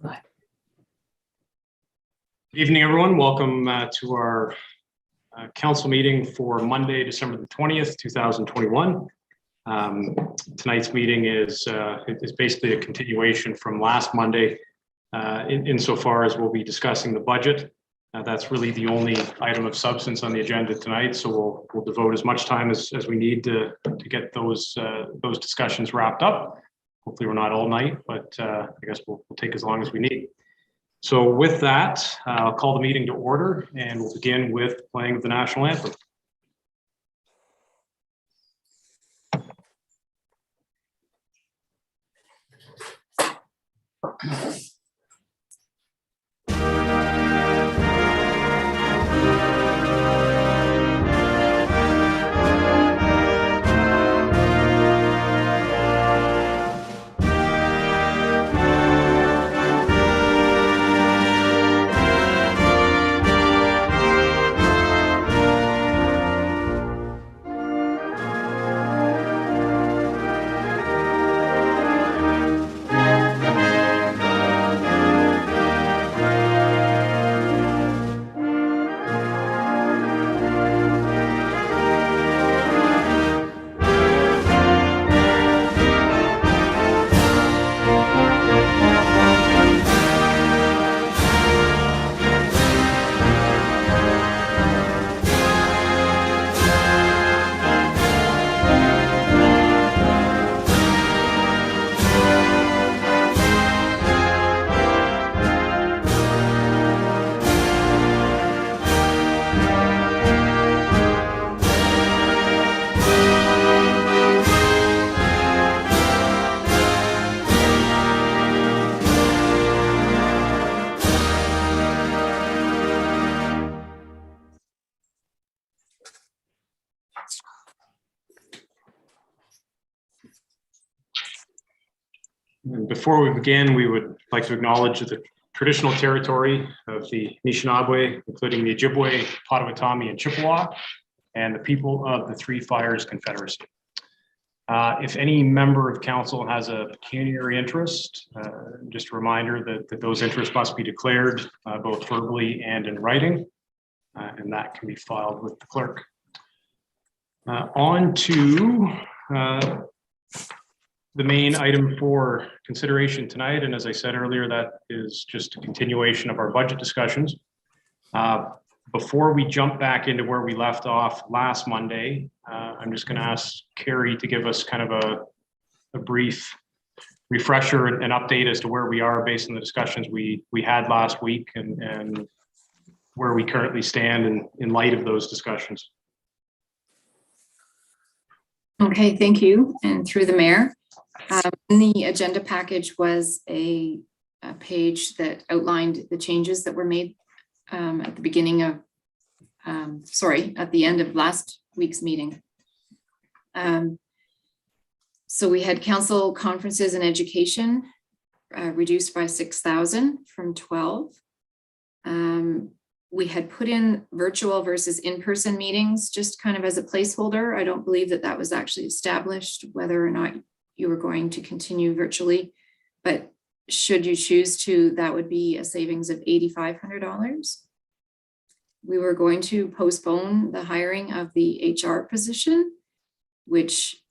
Good evening, everyone. Welcome to our council meeting for Monday, December the 20th, 2021. Tonight's meeting is basically a continuation from last Monday insofar as we'll be discussing the budget. That's really the only item of substance on the agenda tonight, so we'll devote as much time as we need to get those discussions wrapped up. Hopefully we're not all night, but I guess we'll take as long as we need. So with that, I'll call the meeting to order, and we'll begin with playing of the National Anthem. And before we begin, we would like to acknowledge the traditional territory of the Anishinaabe, including the Ojibwe, Potawatomi, and Chippewa, and the people of the Three Fires Confederacy. If any member of council has a pecuniary interest, just a reminder that those interests must be declared both verbally and in writing, and that can be filed with the clerk. On to the main item for consideration tonight, and as I said earlier, that is just a continuation of our budget discussions. Before we jump back into where we left off last Monday, I'm just going to ask Carrie to give us kind of a brief refresher and update as to where we are based on the discussions we had last week and where we currently stand in light of those discussions. Okay, thank you. And through the mayor, in the agenda package was a page that outlined the changes that were made at the beginning of, at the end of last week's meeting. So we had council conferences and education reduced by 6,000 from 12. We had put in virtual versus in-person meetings just kind of as a placeholder. I don't believe that was actually established, whether or not you were going to continue virtually, but should you choose to, that would be a savings of $8,500. We were going to postpone the hiring of the HR position, which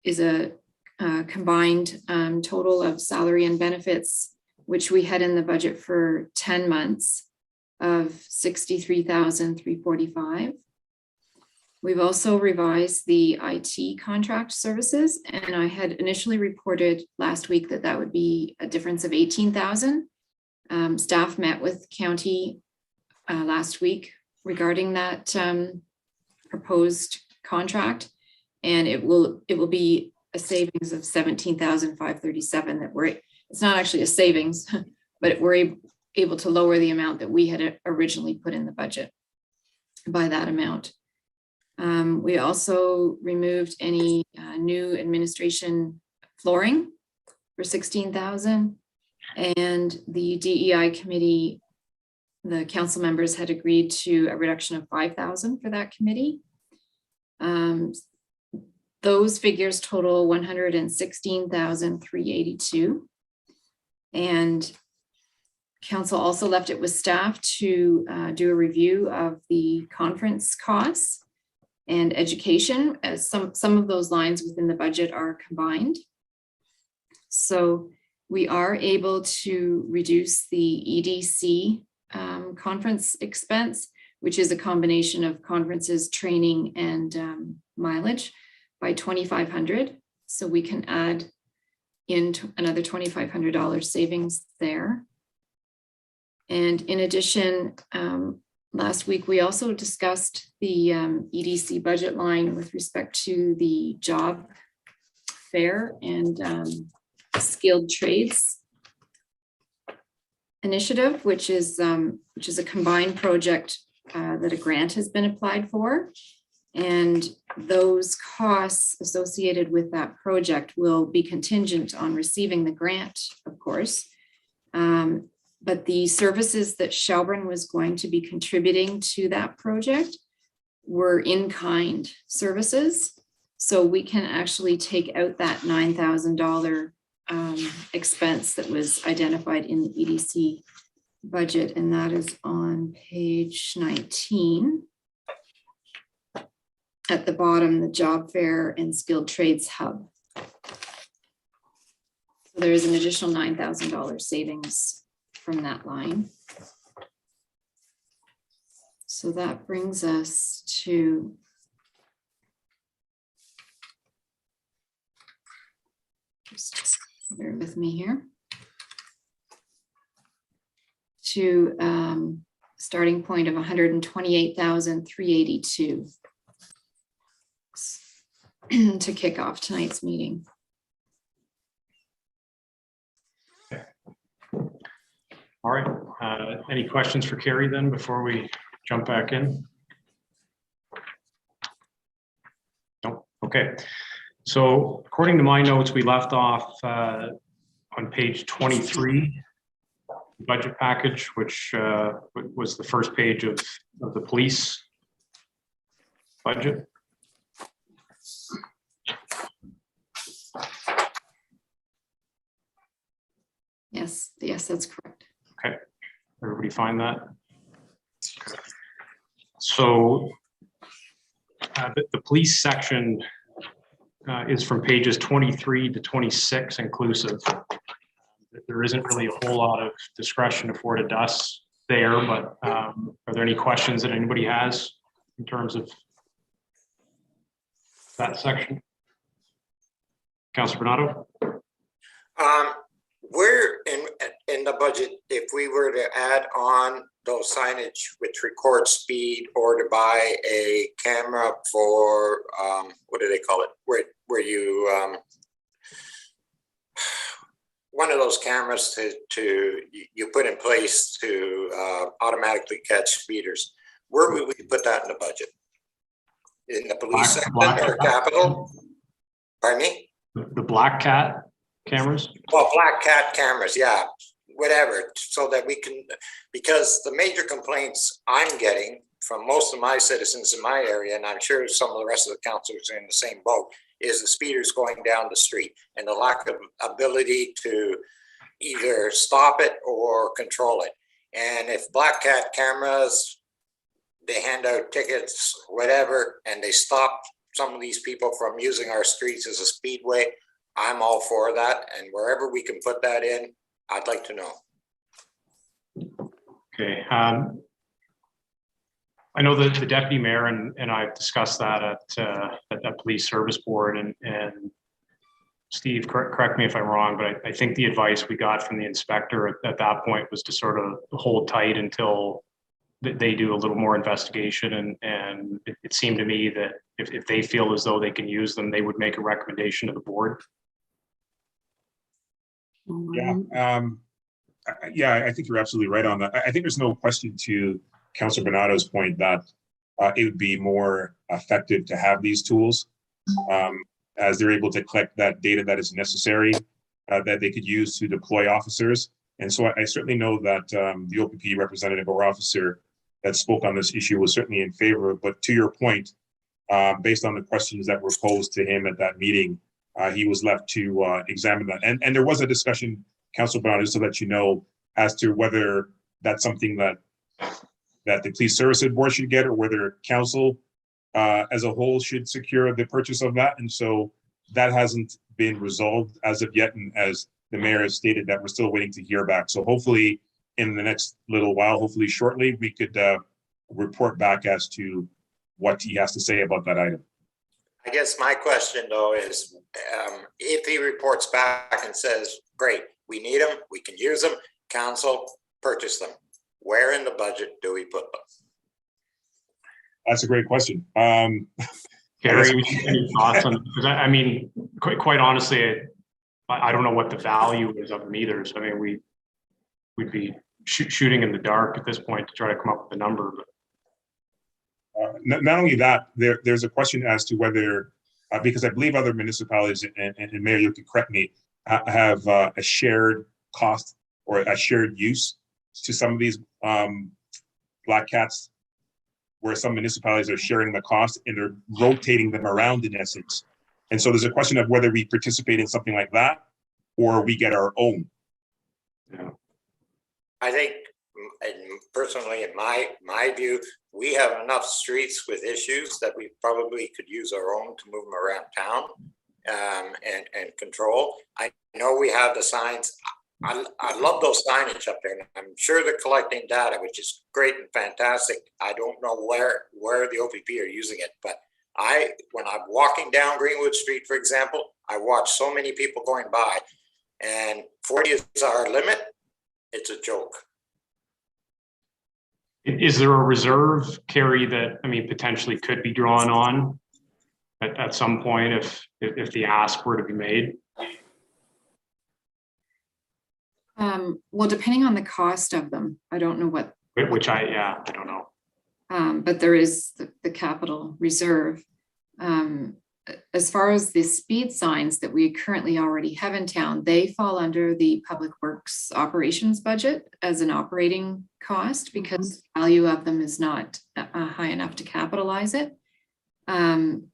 is a combined total of salary and benefits, which we had in the budget for 10 months of $63,345. We've also revised the IT contract services, and I had initially reported last week that would be a difference of 18,000. Staff met with county last week regarding that proposed contract, and it will be a savings of 17,537. It's not actually a savings, but we're able to lower the amount that we had originally put in the budget by that amount. We also removed any new administration flooring for 16,000, and the DEI committee, the council members had agreed to a reduction of 5,000 for that committee. Those figures total 116,382, and Council also left it with staff to do a review of the conference costs and education, as some of those lines within the budget are combined. So we are able to reduce the EDC conference expense, which is a combination of conferences, training, and mileage, by $2,500. So we can add in another $2,500 savings there. And in addition, last week, we also discussed the EDC budget line with respect to the job fair and skilled trades initiative, which is a combined project that a grant has been applied for. And those costs associated with that project will be contingent on receiving the grant, of course. But the services that Shelburne was going to be contributing to that project were in-kind services. So we can actually take out that $9,000 expense that was identified in the EDC budget, and that is on page 19. At the bottom, the job fair and skilled trades hub. So there is an additional $9,000 savings from that line. So that brings us to just bear with me here, to starting point of $128,382 to kick off tonight's meeting. All right. Any questions for Carrie then before we jump back in? No. Okay. So according to my notes, we left off on page 23, budget package, which was the first page of the police budget. Yes, that's correct. Okay, everybody find that? So the police section is from pages 23 to 26 inclusive. There isn't really a whole lot of discretion afforded to us there, but are there any questions that anybody has in terms of that section? Councilor Bernardo? Where in the budget, if we were to add on those signage which record speed, or to buy a camera for what do they call it? Where you one of those cameras you put in place to automatically catch speeders. Where would we put that in the budget? In the police section or capital? Pardon me? The Black Cat cameras? Well, Black Cat cameras, yeah, whatever, so that we can, because the major complaints I'm getting from most of my citizens in my area, and I'm sure some of the rest of the councilors are in the same boat, is the speeders going down the street and the lack of ability to either stop it or control it. And if Black Cat cameras, they hand out tickets, whatever, and they stop some of these people from using our streets as a speedway, I'm all for that, and wherever we can put that in, I'd like to know. Okay. I know that the deputy mayor and I've discussed that at that police service board, and Steve, correct me if I'm wrong, but I think the advice we got from the inspector at that point was to sort of hold tight until they do a little more investigation, and it seemed to me that if they feel as though they can use them, they would make a recommendation to the board. Yeah, I think you're absolutely right on that. I think there's no question, to Councilor Bernardo's point, that it would be more effective to have these tools as they're able to collect that data that is necessary that they could use to deploy officers. And so I certainly know that the OPP representative or officer that spoke on this issue was certainly in favor. But to your point, based on the questions that were posed to him at that meeting, he was left to examine that. And there was a discussion, Councilor Bernardo, so that you know, as to whether that's something that the Police Services Board should get, or whether council as a whole should secure the purchase of that. And so that hasn't been resolved as of yet. And as the mayor has stated, that we're still waiting to hear back. So hopefully in the next little while, hopefully shortly, we could report back as to what he has to say about that item. I guess my question though is, if he reports back and says, great, we need them, we can use them, council, purchase them, where in the budget do we put them? That's a great question. Gary, any thoughts on, because I mean, quite honestly, I don't know what the value is of them either. So I mean, we'd be shooting in the dark at this point to try to come up with a number. But not only that, there's a question as to whether, because I believe other municipalities, and Mayor, you can correct me, have a shared cost or a shared use to some of these black cats, where some municipalities are sharing the cost and they're rotating them around in essence. And so there's a question of whether we participate in something like that or we get our own. yeah. I think, personally, in my view, we have enough streets with issues that we probably could use our own to move them around town and control. I know we have the signs. I love those signage up there. I'm sure they're collecting data, which is great and fantastic. I don't know where the OPP are using it, but when I'm walking down Greenwood Street, for example, I watch so many people going by, and 40 is our limit. It's a joke. Is there a reserve, Carrie, that, I mean, potentially could be drawn on at some point if the ask were to be made? Well, depending on the cost of them, I don't know what. Which I don't know. But there is the capital reserve. As far as the speed signs that we currently already have in town, they fall under the Public Works operations budget as an operating cost because the value of them is not high enough to capitalize it. And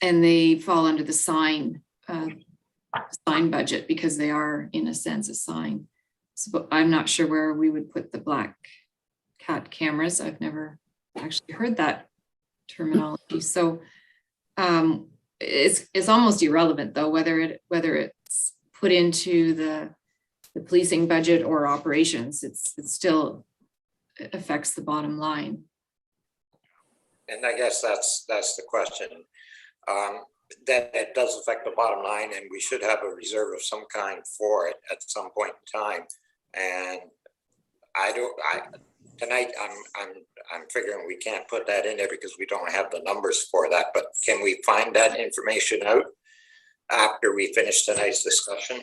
they fall under the sign budget because they are, in a sense, a sign. So I'm not sure where we would put the black cat cameras. I've never actually heard that terminology. So it's almost irrelevant though, whether it's put into the policing budget or operations, it still affects the bottom line. And I guess that's the question. That it does affect the bottom line, and we should have a reserve of some kind for it at some point in time. And tonight I'm figuring we can't put that in there because we don't have the numbers for that. But can we find that information out after we finish tonight's discussion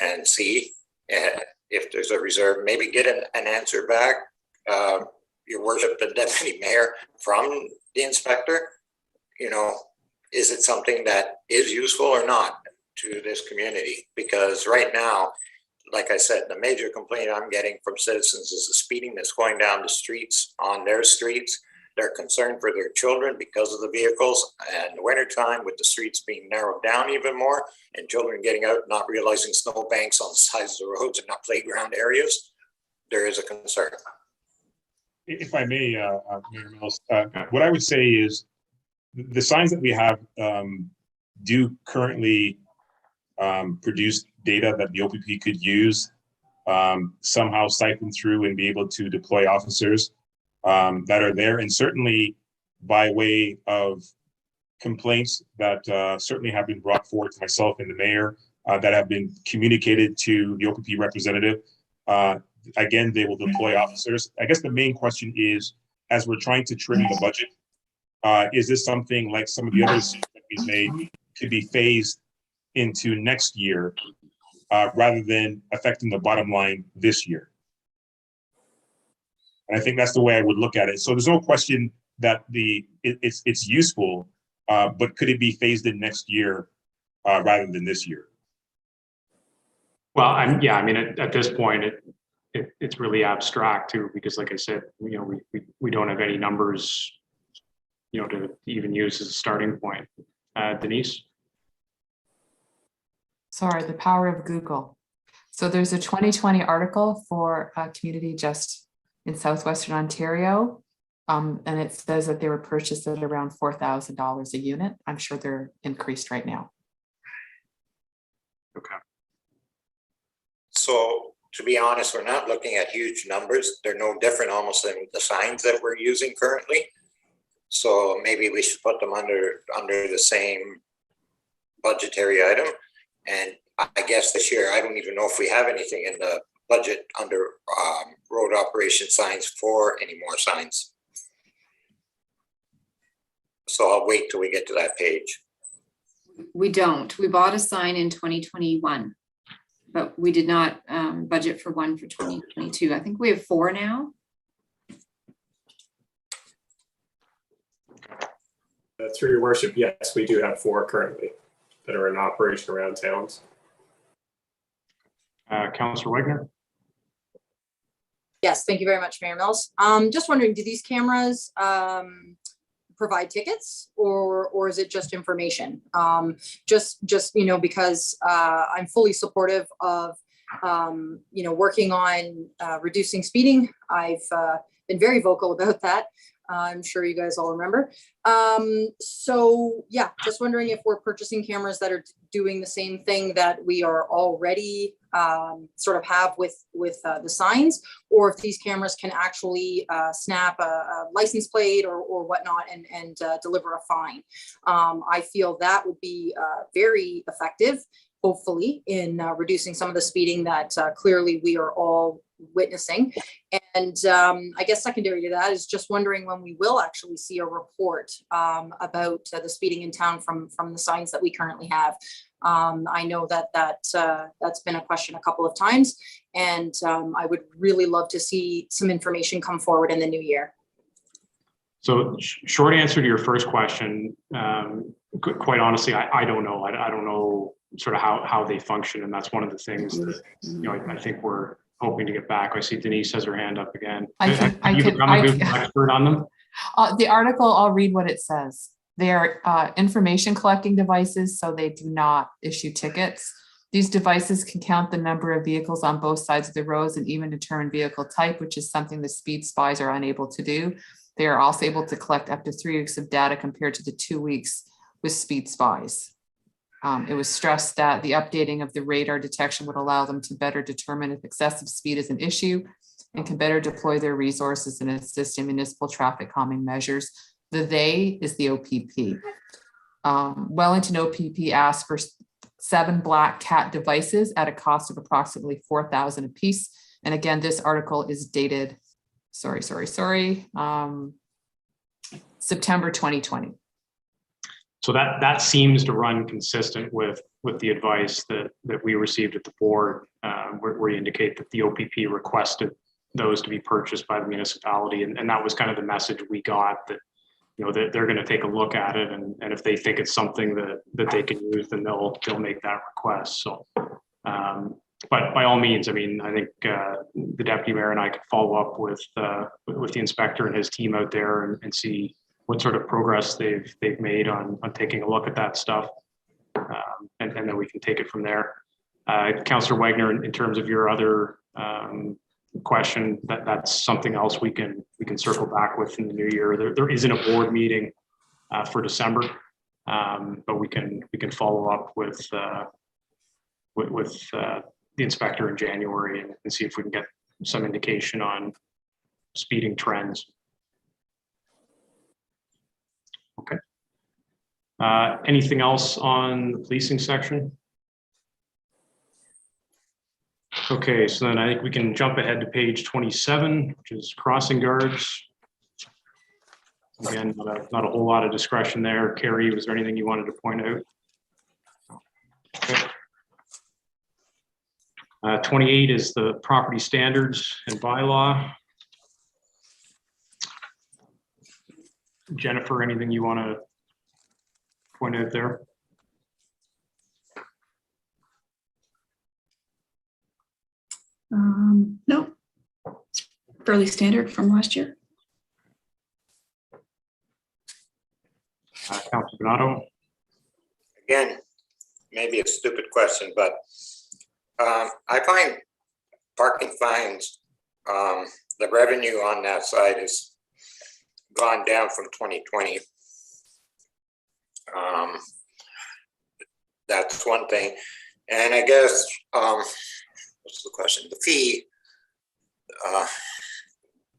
and see if there's a reserve? Maybe get an answer back, Your Worship, the Deputy Mayor, from the inspector. You know, is it something that is useful or not to this community? Because right now, like I said, the major complaint I'm getting from citizens is the speeding that's going down the streets, on their streets. They're concerned for their children because of the vehicles, and in the wintertime with the streets being narrowed down even more and children getting out not realizing snowbanks on the sides of the roads and not playground areas, there is a concern. If I may, Mayor Mills, what I would say is the signs that we have do currently produce data that the OPP could use, somehow siphon through and be able to deploy officers that are there. And certainly by way of complaints that certainly have been brought forward to myself and the mayor that have been communicated to the OPP representative. Again, they will deploy officers. I guess the main question is, as we're trying to trim the budget, is this something like some of the others that we've made could be phased into next year rather than affecting the bottom line this year? And I think that's the way I would look at it. So there's no question that it's useful, but could it be phased in next year rather than this year? Well, I mean, at this point, it's really abstract too, because like I said, you know, we don't have any numbers, you know, to even use as a starting point. Denise? Sorry, the power of Google. So there's a 2020 article for a community just in southwestern Ontario. And it says that they were purchased at around $4,000 a unit. I'm sure they're increased right now. Okay. So to be honest, we're not looking at huge numbers. They're no different almost than the signs that we're using currently. So maybe we should put them under the same budgetary item. And I guess this year, I don't even know if we have anything in the budget under road operation signs for any more signs. So I'll wait till we get to that page. We don't. We bought a sign in 2021, but we did not budget for one for 2022. I think we have 4 now. Through your worship, yes, we do have 4 currently that are in operation around towns. Councillor Wagner? Yes, thank you very much, Mayor Mills. Just wondering, do these cameras provide tickets or is it just information? Just because I'm fully supportive of working on reducing speeding. I've been very vocal about that. I'm sure you guys all remember. So yeah, just wondering if we're purchasing cameras that are doing the same thing that we are already sort of have with the signs, or if these cameras can actually snap a license plate or whatnot and deliver a fine. I feel that would be very effective, hopefully, in reducing some of the speeding that clearly we are all witnessing. And I guess secondary to that is just wondering when we will actually see a report about the speeding in town from the signs that we currently have. I know that's been a question a couple of times, and I would really love to see some information come forward in the new year. So short answer to your first question, quite honestly, I don't know. I don't know sort of how they function, and that's one of the things that I think we're hoping to get back. I see Denise has her hand up again. Have you become a Google expert on them? The article, I'll read what it says. They are information collecting devices, so they do not issue tickets. These devices can count the number of vehicles on both sides of the roads and even determine vehicle type, which is something the speed spies are unable to do. They are also able to collect up to 3 weeks of data compared to the 2 weeks with speed spies. It was stressed that the updating of the radar detection would allow them to better determine if excessive speed is an issue and can better deploy their resources in assisting municipal traffic calming measures. The they is the OPP. Wellington OPP asked for 7 black cat devices at a cost of approximately $4,000 a piece. And again, this article is dated, September 2020. So that seems to run consistent with the advice that we received at the board, where you indicate that the OPP requested those to be purchased by the municipality, and that was kind of the message we got, that that they're going to take a look at it, and if they think it's something that they can use, then they'll make that request. So, but by all means, I mean, I think the deputy mayor and I could follow up with the inspector and his team out there and see what sort of progress they've made on taking a look at that stuff, and then we can take it from there. Councillor Wagner, in terms of your other question, that's something else we can circle back with in the new year. There isn't a board meeting for December, but we can follow up with the inspector in January and see if we can get some indication on speeding trends. Okay. Anything else on the policing section? Okay, so then I think we can jump ahead to page 27, which is crossing guards. Again, not a whole lot of discretion there. Carrie, was there anything you wanted to point out? Okay. 28 is the property standards and bylaw. Jennifer, anything you want to point out there? No, fairly standard from last year. Councilor Donato. Again, maybe a stupid question, but I find parking fines, the revenue on that side has gone down from 2020. That's one thing. And I guess, what's the question? The fee,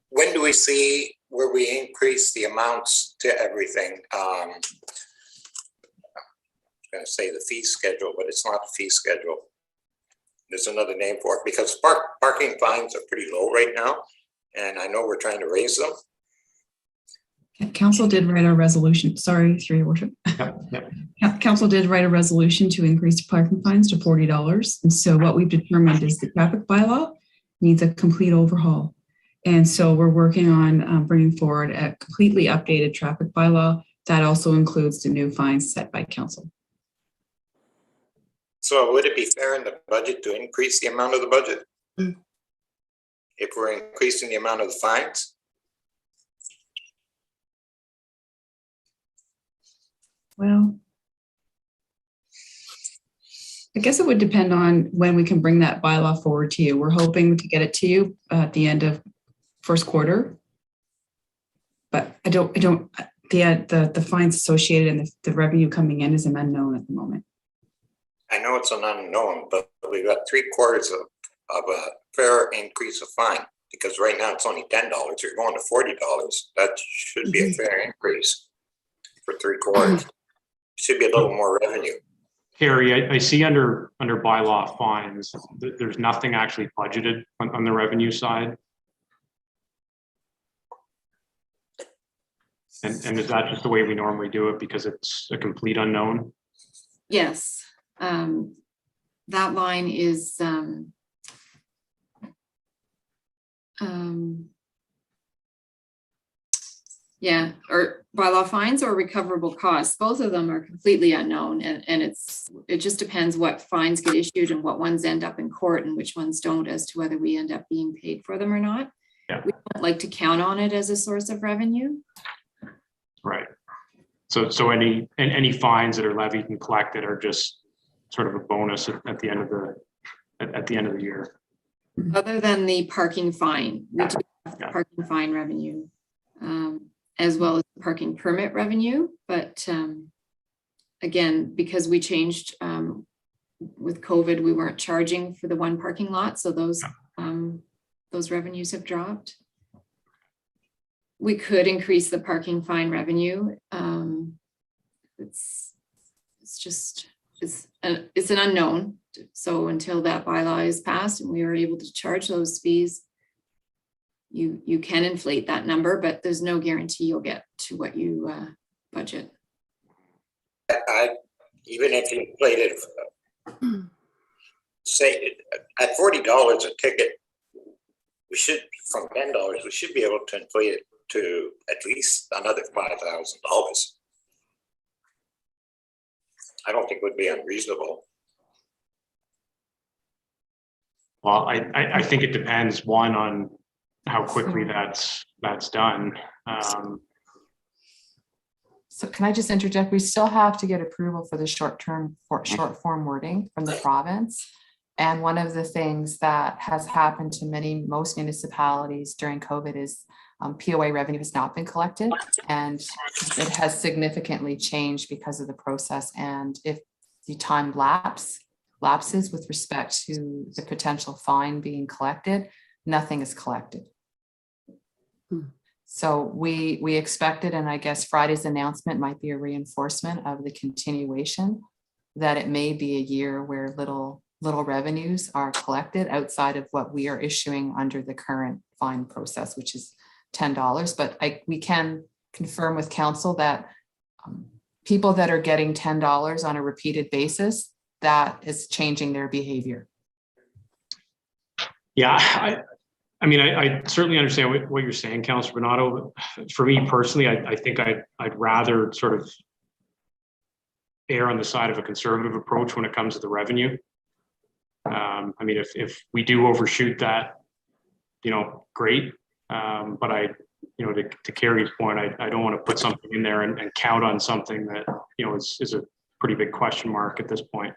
when do we see where we increase the amounts to everything? I'm going to say the fee schedule, but it's not the fee schedule. There's another name for it because parking fines are pretty low right now. And I know we're trying to raise them. Council did write a resolution, sorry, through your worship. Council did write a resolution to increase parking fines to $40. And so what we've determined is the traffic bylaw needs a complete overhaul. And so we're working on bringing forward a completely updated traffic bylaw that also includes the new fines set by council. So would it be fair in the budget to increase the amount of the budget? If we're increasing the amount of the fines? Well, I guess it would depend on when we can bring that bylaw forward to you. We're hoping to get it to you at the end of first quarter. But the fines associated and the revenue coming in is an unknown at the moment. I know it's an unknown, but we've got 3/4 of a fair increase of fine because right now it's only $10. You're going to $40. That should be a fair increase for 3/4. Should be a little more revenue. Carrie, I see under bylaw fines, there's nothing actually budgeted on the revenue side. And is that just the way we normally do it because it's a complete unknown? Yes. That line is yeah, or bylaw fines or recoverable costs. Both of them are completely unknown, and it just depends what fines get issued and what ones end up in court and which ones don't as to whether we end up being paid for them or not. Yeah. We don't like to count on it as a source of revenue. Right. So any fines that are levied and collected are just sort of a bonus at the end of the year. Other than the parking fine, we do have the parking fine revenue, as well as the parking permit revenue. But again, because we changed with COVID, we weren't charging for the one parking lot, so those revenues have dropped. We could increase the parking fine revenue. It's an unknown. So until that bylaw is passed and we are able to charge those fees, you can inflate that number, but there's no guarantee you'll get to what you budget. Even if you inflated, say at $40 a ticket, we should, from $10, we should be able to inflate it to at least another $5,000. I don't think it would be unreasonable. Well, I think it depends, one, on how quickly that's done. So can I just interject? We still have to get approval for the short form wording from the province. And one of the things that has happened to most municipalities during COVID is POA revenue has not been collected, and it has significantly changed because of the process. And if the time lapses with respect to the potential fine being collected, nothing is collected. So we expected, and I guess Friday's announcement might be a reinforcement of the continuation, that it may be a year where little revenues are collected outside of what we are issuing under the current fine process, which is $10. But we can confirm with council that people that are getting $10 on a repeated basis, that is changing their behavior. Yeah, I mean, I certainly understand what you're saying, Councillor Bernardo. For me personally, I think I'd rather sort of err on the side of a conservative approach when it comes to the revenue. I mean, if we do overshoot that, great. But to Carrie's point, I don't want to put something in there and count on something that, is a pretty big question mark at this point.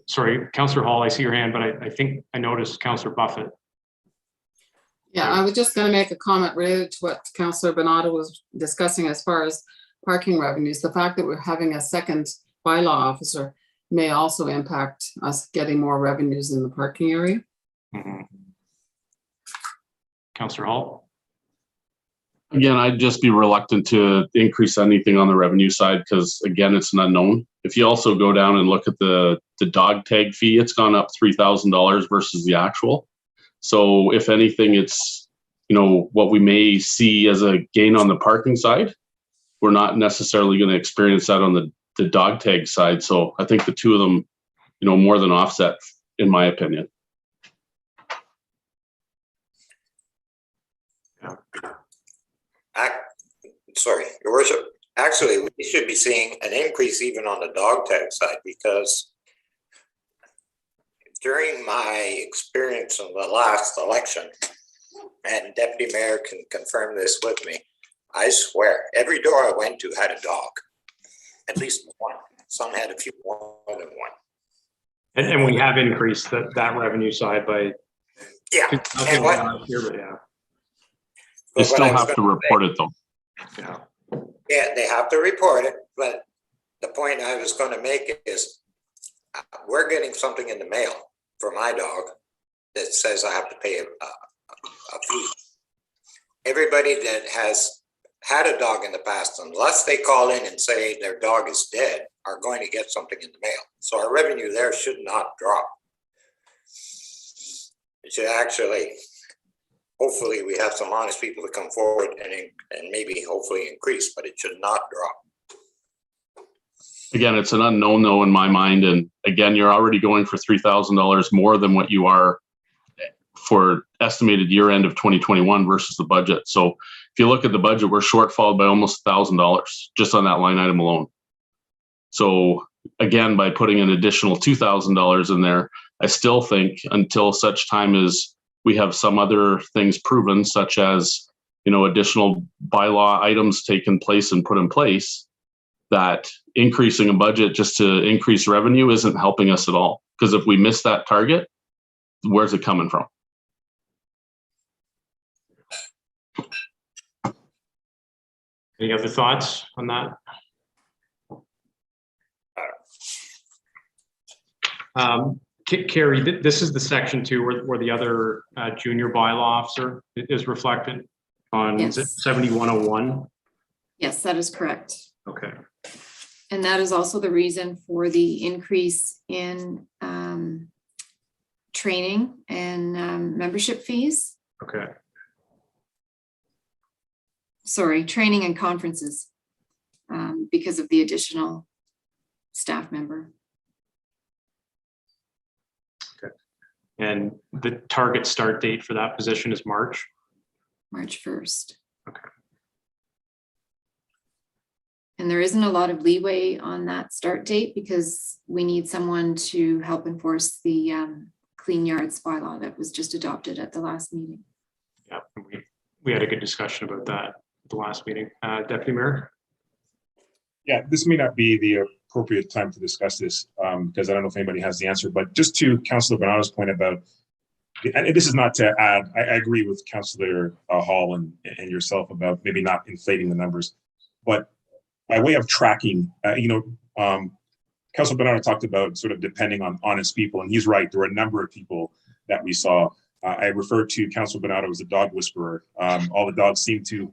Sorry, Councillor Hall, I see your hand, but I think I noticed Councillor Buffett. Yeah, I was just going to make a comment related to what Councillor Bernardo was discussing as far as parking revenues. The fact that we're having a second bylaw officer may also impact us getting more revenues in the parking area. Mm-hmm. Councillor Hall. Again, I'd just be reluctant to increase anything on the revenue side because, again, it's an unknown. If you also go down and look at the dog tag fee, it's gone up $3,000 versus the actual. So if anything, it's, what we may see as a gain on the parking side, we're not necessarily going to experience that on the dog tag side. So I think the two of them, more than offset, in my opinion. Sorry, Your Worship. Actually, we should be seeing an increase even on the dog tag side, because during my experience in the last election, and Deputy Mayor can confirm this with me, I swear, every door I went to had a dog, at least one. Some had a few more than one. And we have increased that revenue side by And what, They still have to report it though. Yeah, they have to report it, but the point I was going to make is we're getting something in the mail for my dog that says I have to pay a fee. Everybody that has had a dog in the past, unless they call in and say their dog is dead, are going to get something in the mail. So our revenue there should not drop. It should actually, hopefully we have some honest people to come forward and maybe hopefully increase, but it should not drop. Again, it's an unknown though in my mind. And again, you're already going for $3,000 more than what you are for estimated year end of 2021 versus the budget. So if you look at the budget, we're shortfalled by almost $1,000 just on that line item alone. So again, by putting an additional $2,000 in there, I still think until such time as we have some other things proven, such as, additional bylaw items taken place and put in place, that increasing a budget just to increase revenue isn't helping us at all. Because if we miss that target, where's it coming from? Any other thoughts on that? Carrie, this is the section 2 where the other junior bylaw officer is reflected on. Yes. Is it 7101? Yes, that is correct. Okay. And that is also the reason for the increase in training and membership fees. Okay. Sorry, training and conferences because of the additional staff member. Okay. And the target start date for that position is March 1st. Okay. And there isn't a lot of leeway on that start date because we need someone to help enforce the clean yards bylaw that was just adopted at the last meeting. Yeah, we had a good discussion about that at the last meeting. Deputy Mayor? Yeah, this may not be the appropriate time to discuss this because I don't know if anybody has the answer, but just to Councillor Bernardo's point about, and this is not to add, I agree with Councillor Hall and yourself about maybe not inflating the numbers, but by way of tracking, Councillor Bernardo talked about sort of depending on honest people, and he's right. There were a number of people that we saw. I referred to Councillor Bernardo as a dog whisperer. All the dogs seem to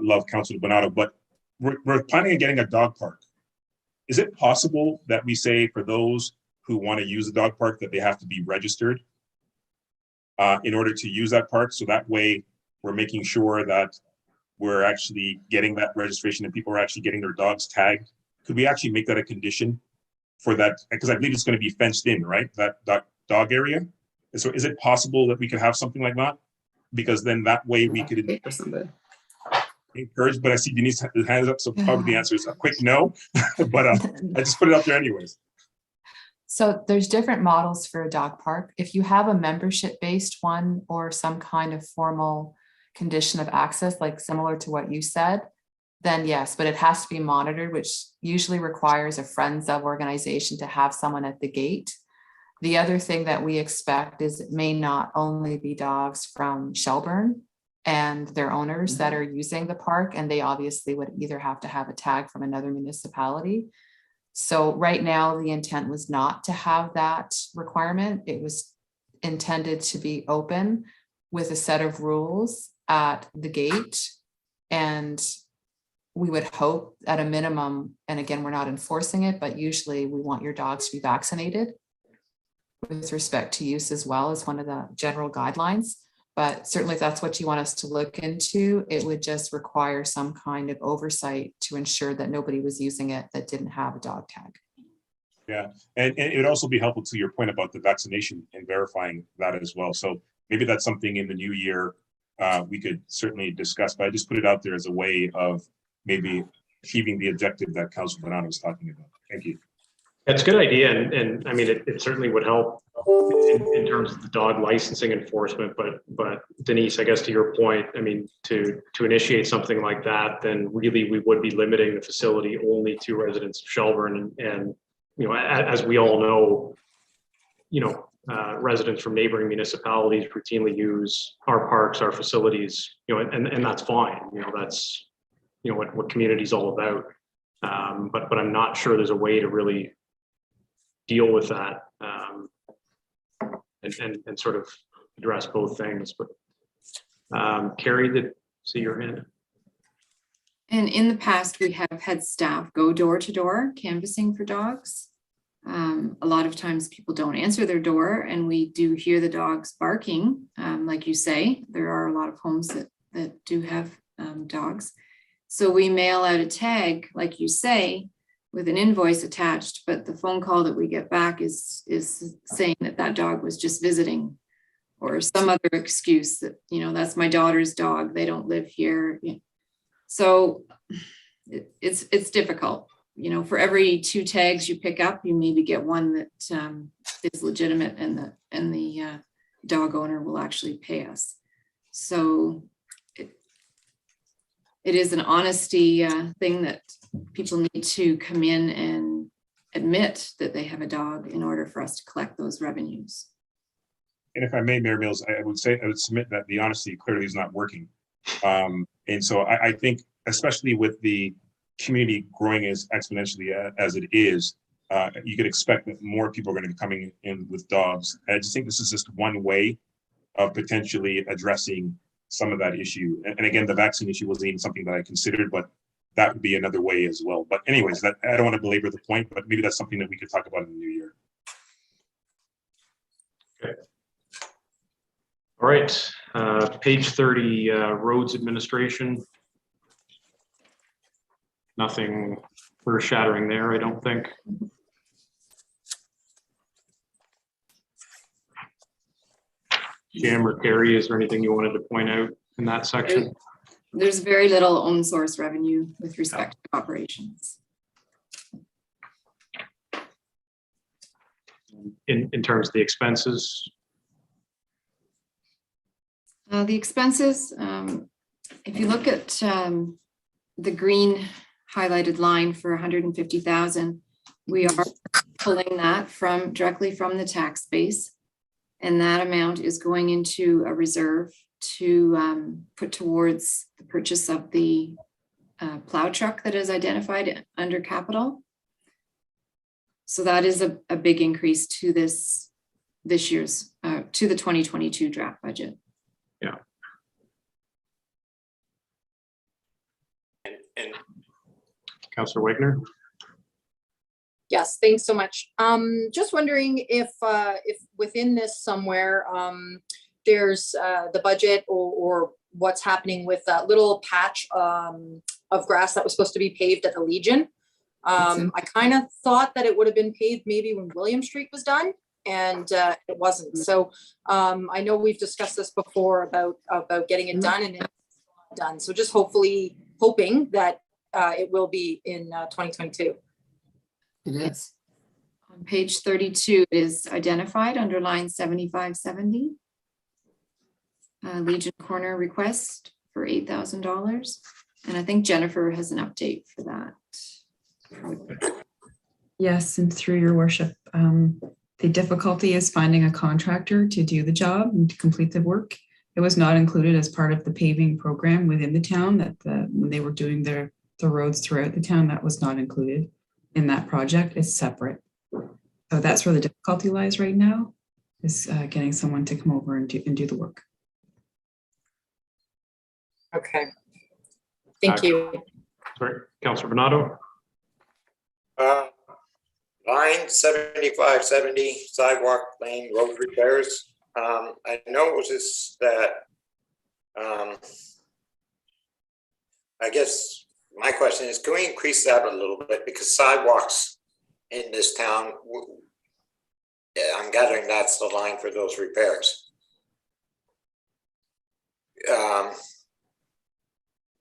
love Councillor Bernardo, but we're planning on getting a dog park. Is it possible that we say for those who want to use the dog park that they have to be registered in order to use that park? So that way we're making sure that we're actually getting that registration and people are actually getting their dogs tagged. Could we actually make that a condition for that? Because I believe it's going to be fenced in, right? That dog area. And so is it possible that we could have something like that? Because then that way we could encourage, but I see Denise hands up, so probably the answer is a quick no, but I just put it up there anyways. So there's different models for a dog park. If you have a membership-based one or some kind of formal condition of access, like similar to what you said, then yes, but it has to be monitored, which usually requires a friends of organization to have someone at the gate. The other thing that we expect is it may not only be dogs from Shelburne and their owners that are using the park, and they obviously would either have to have a tag from another municipality. So right now, the intent was not to have that requirement. It was intended to be open with a set of rules at the gate. And we would hope at a minimum, and again, we're not enforcing it, but usually we want your dogs to be vaccinated with respect to use as well as one of the general guidelines. But certainly if that's what you want us to look into, it would just require some kind of oversight to ensure that nobody was using it that didn't have a dog tag. Yeah, and it would also be helpful to your point about the vaccination and verifying that as well. So maybe that's something in the new year we could certainly discuss, but I just put it out there as a way of maybe achieving the objective that Councilor Bernardo was talking about. Thank you. That's a good idea. And I mean, it certainly would help in terms of the dog licensing enforcement, but Denise, I guess to your point, I mean, to initiate something like that, then really we would be limiting the facility only to residents of Shelburne. And you know, as we all know, you know, residents from neighboring municipalities routinely use our parks, our facilities, you know, and that's fine. You know, that's, you know, what community is all about. But I'm not sure there's a way to really deal with that and sort of address both things. But Carrie, did see your hand? And in the past, we have had staff go door to door canvassing for dogs. A lot of times people don't answer their door, and we do hear the dogs barking. Like you say, there are a lot of homes that do have dogs. So we mail out a tag, like you say, with an invoice attached, but the phone call that we get back is saying that dog was just visiting, or some other excuse that, you know, that's my daughter's dog, they don't live here. So it's difficult. You know, for every 2 tags you pick up, you maybe get one that is legitimate, and the dog owner will actually pay us. So it is an honesty thing that people need to come in and admit that they have a dog in order for us to collect those revenues. And if I may, Mayor Mills, I would submit that the honesty clearly is not working. And so I think, especially with the community growing as exponentially as it is, you could expect that more people are going to be coming in with dogs. I just think this is just one way of potentially addressing some of that issue. And again, the vaccine issue wasn't even something that I considered, but that would be another way as well. But anyways, I don't want to belabor the point, but maybe that's something that we could talk about in the new year. Okay. All right, page 30, roads administration. Nothing earth shattering there, I don't think. Jim or Carrie, is there anything you wanted to point out in that section? There's very little own source revenue with respect to operations. In terms of the expenses? The expenses, if you look at the green highlighted line for 150,000, we are pulling that directly from the tax base. And that amount is going into a reserve to put towards the purchase of the plow truck that is identified under capital. So that is a big increase to this year's, to the 2022 draft budget. Yeah. And Councillor Wagner? Yes, thanks so much. Just wondering if within this somewhere, there's the budget or what's happening with that little patch of grass that was supposed to be paved at the Legion. I kind of thought that it would have been paved maybe when William Street was done, and it wasn't. So I know we've discussed this before about getting it done, and it's not done. So just hoping that it will be in 2022. It is. On page 32 is identified under line 7570. Legion Corner request for $8,000. And I think Jennifer has an update for that. Yes, and through your worship, the difficulty is finding a contractor to do the job and to complete the work. It was not included as part of the paving program within the town that when they were doing the roads throughout the town, that was not included in that project. It's separate. So that's where the difficulty lies right now, is getting someone to come over and do the work. Okay. Thank you. Sorry, Councillor Bernardo. Line 7570 sidewalk lane road repairs. I noticed that, I guess my question is, can we increase that a little bit? Because sidewalks in this town, I'm gathering that's the line for those repairs.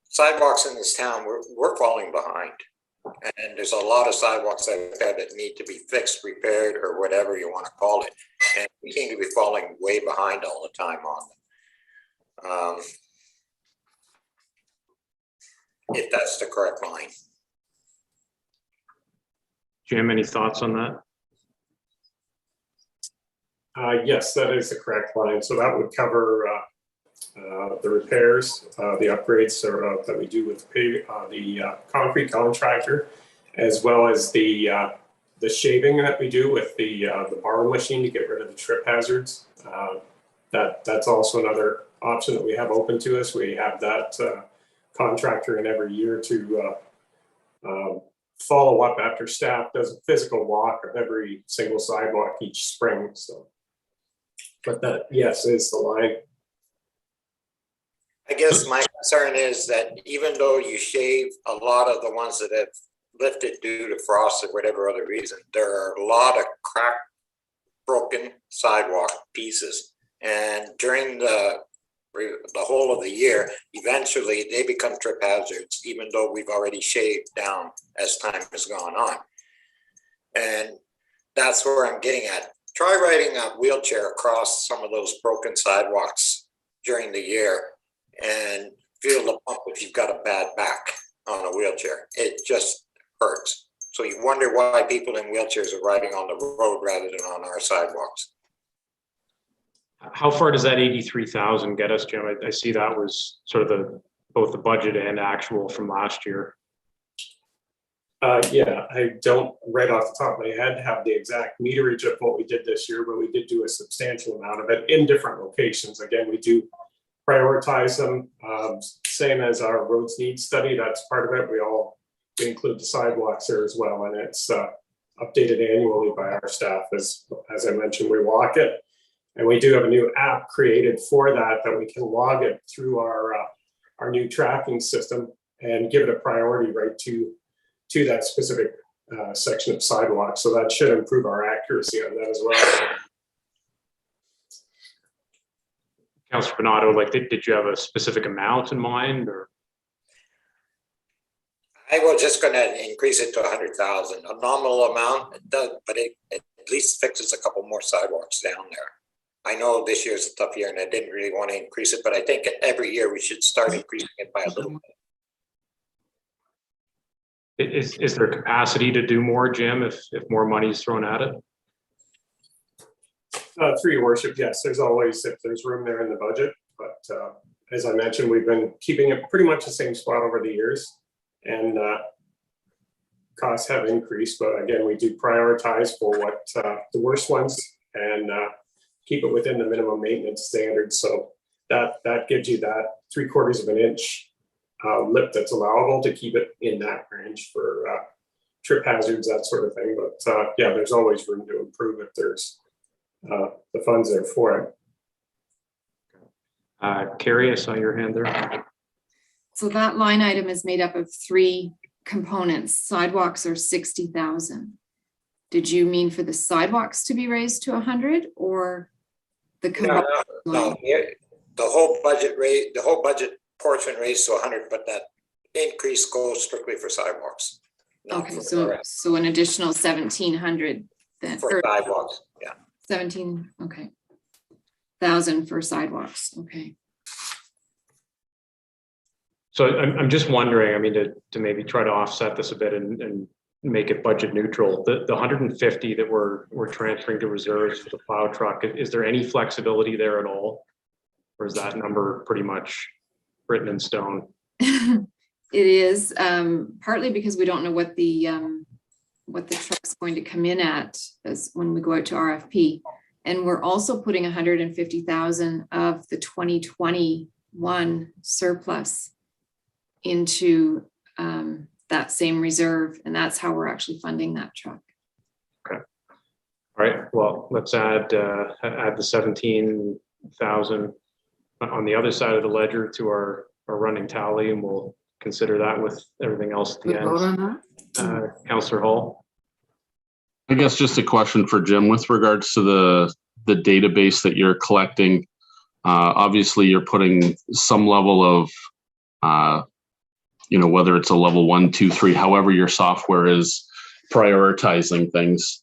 Sidewalks in this town, we're falling behind. And there's a lot of sidewalks out there that need to be fixed, repaired, or whatever you want to call it. And we seem to be falling way behind all the time on them. If that's the correct line. Jim, any thoughts on that? Yes, that is the correct line. So that would cover the repairs, the upgrades that we do with the concrete contractor, as well as the shaving that we do with the borrow machine to get rid of the trip hazards. That's also another option that we have open to us. We have that contractor in every year to follow up after staff does a physical walk of every single sidewalk each spring. So, but that, yes, is the line. I guess my concern is that even though you shave a lot of the ones that have lifted due to frost or whatever other reason, there are a lot of cracked, broken sidewalk pieces. And during the whole of the year, eventually they become trip hazards, even though we've already shaved down as time has gone on. And that's where I'm getting at. Try riding a wheelchair across some of those broken sidewalks during the year and feel the bump if you've got a bad back on a wheelchair. It just hurts. So you wonder why people in wheelchairs are riding on the road rather than on our sidewalks. How far does that 83,000 get us, Jim? I see that was sort of both the budget and actual from last year. Yeah, I don't right off the top of my head have the exact meterage of what we did this year, but we did do a substantial amount of it in different locations. Again, we do prioritize them, same as our roads needs study. That's part of it. We include the sidewalks there as well, and it's updated annually by our staff. As I mentioned, we walk it, and we do have a new app created for that we can log it through our new tracking system and give it a priority right to that specific section of sidewalk. So that should improve our accuracy on that as well. Councillor Bernardo, did you have a specific amount in mind, or? I was just going to increase it to 100,000, a nominal amount. It does, but it at least fixes a couple more sidewalks down there. I know this year's a tough year, and I didn't really want to increase it, but I think every year we should start increasing it by a little bit. Is there capacity to do more, Jim, if more money is thrown at it? Through your worship, yes, there's always, if there's room there in the budget, but as I mentioned, we've been keeping it pretty much the same spot over the years, and costs have increased, but again, we do prioritize for what the worst ones and keep it within the minimum maintenance standards. So that gives you that 3/4 of an inch lip that's allowable to keep it in that range for trip hazards, that sort of thing. But yeah, there's always room to improve if there's the funds there for it. Carrie, I saw your hand there. So that line item is made up of 3 components. Sidewalks are 60,000. Did you mean for the sidewalks to be raised to 100, or the no. The whole budget rate, the whole budget portion raised to 100, but that increase goes strictly for sidewalks. Okay, so an additional 1,700 then for sidewalks. Yeah. 17, okay. 1,000 for sidewalks, okay. So I'm just wondering, I mean, to maybe try to offset this a bit and make it budget neutral, the 150 that we're transferring to reserves for the plow truck, is there any flexibility there at all? Or is that number pretty much written in stone? It is partly because we don't know what the truck's going to come in at as when we go out to RFP. And we're also putting 150,000 of the 2021 surplus into that same reserve, and that's how we're actually funding that truck. Okay. All right. Well, let's add the 17,000 on the other side of the ledger to our running tally, and we'll consider that with everything else at the We vote end. on that? Councillor Hall. I guess just a question for Jim with regards to the database that you're collecting. Obviously, you're putting some level of, whether it's a level 1, 2, 3, however your software is prioritizing things.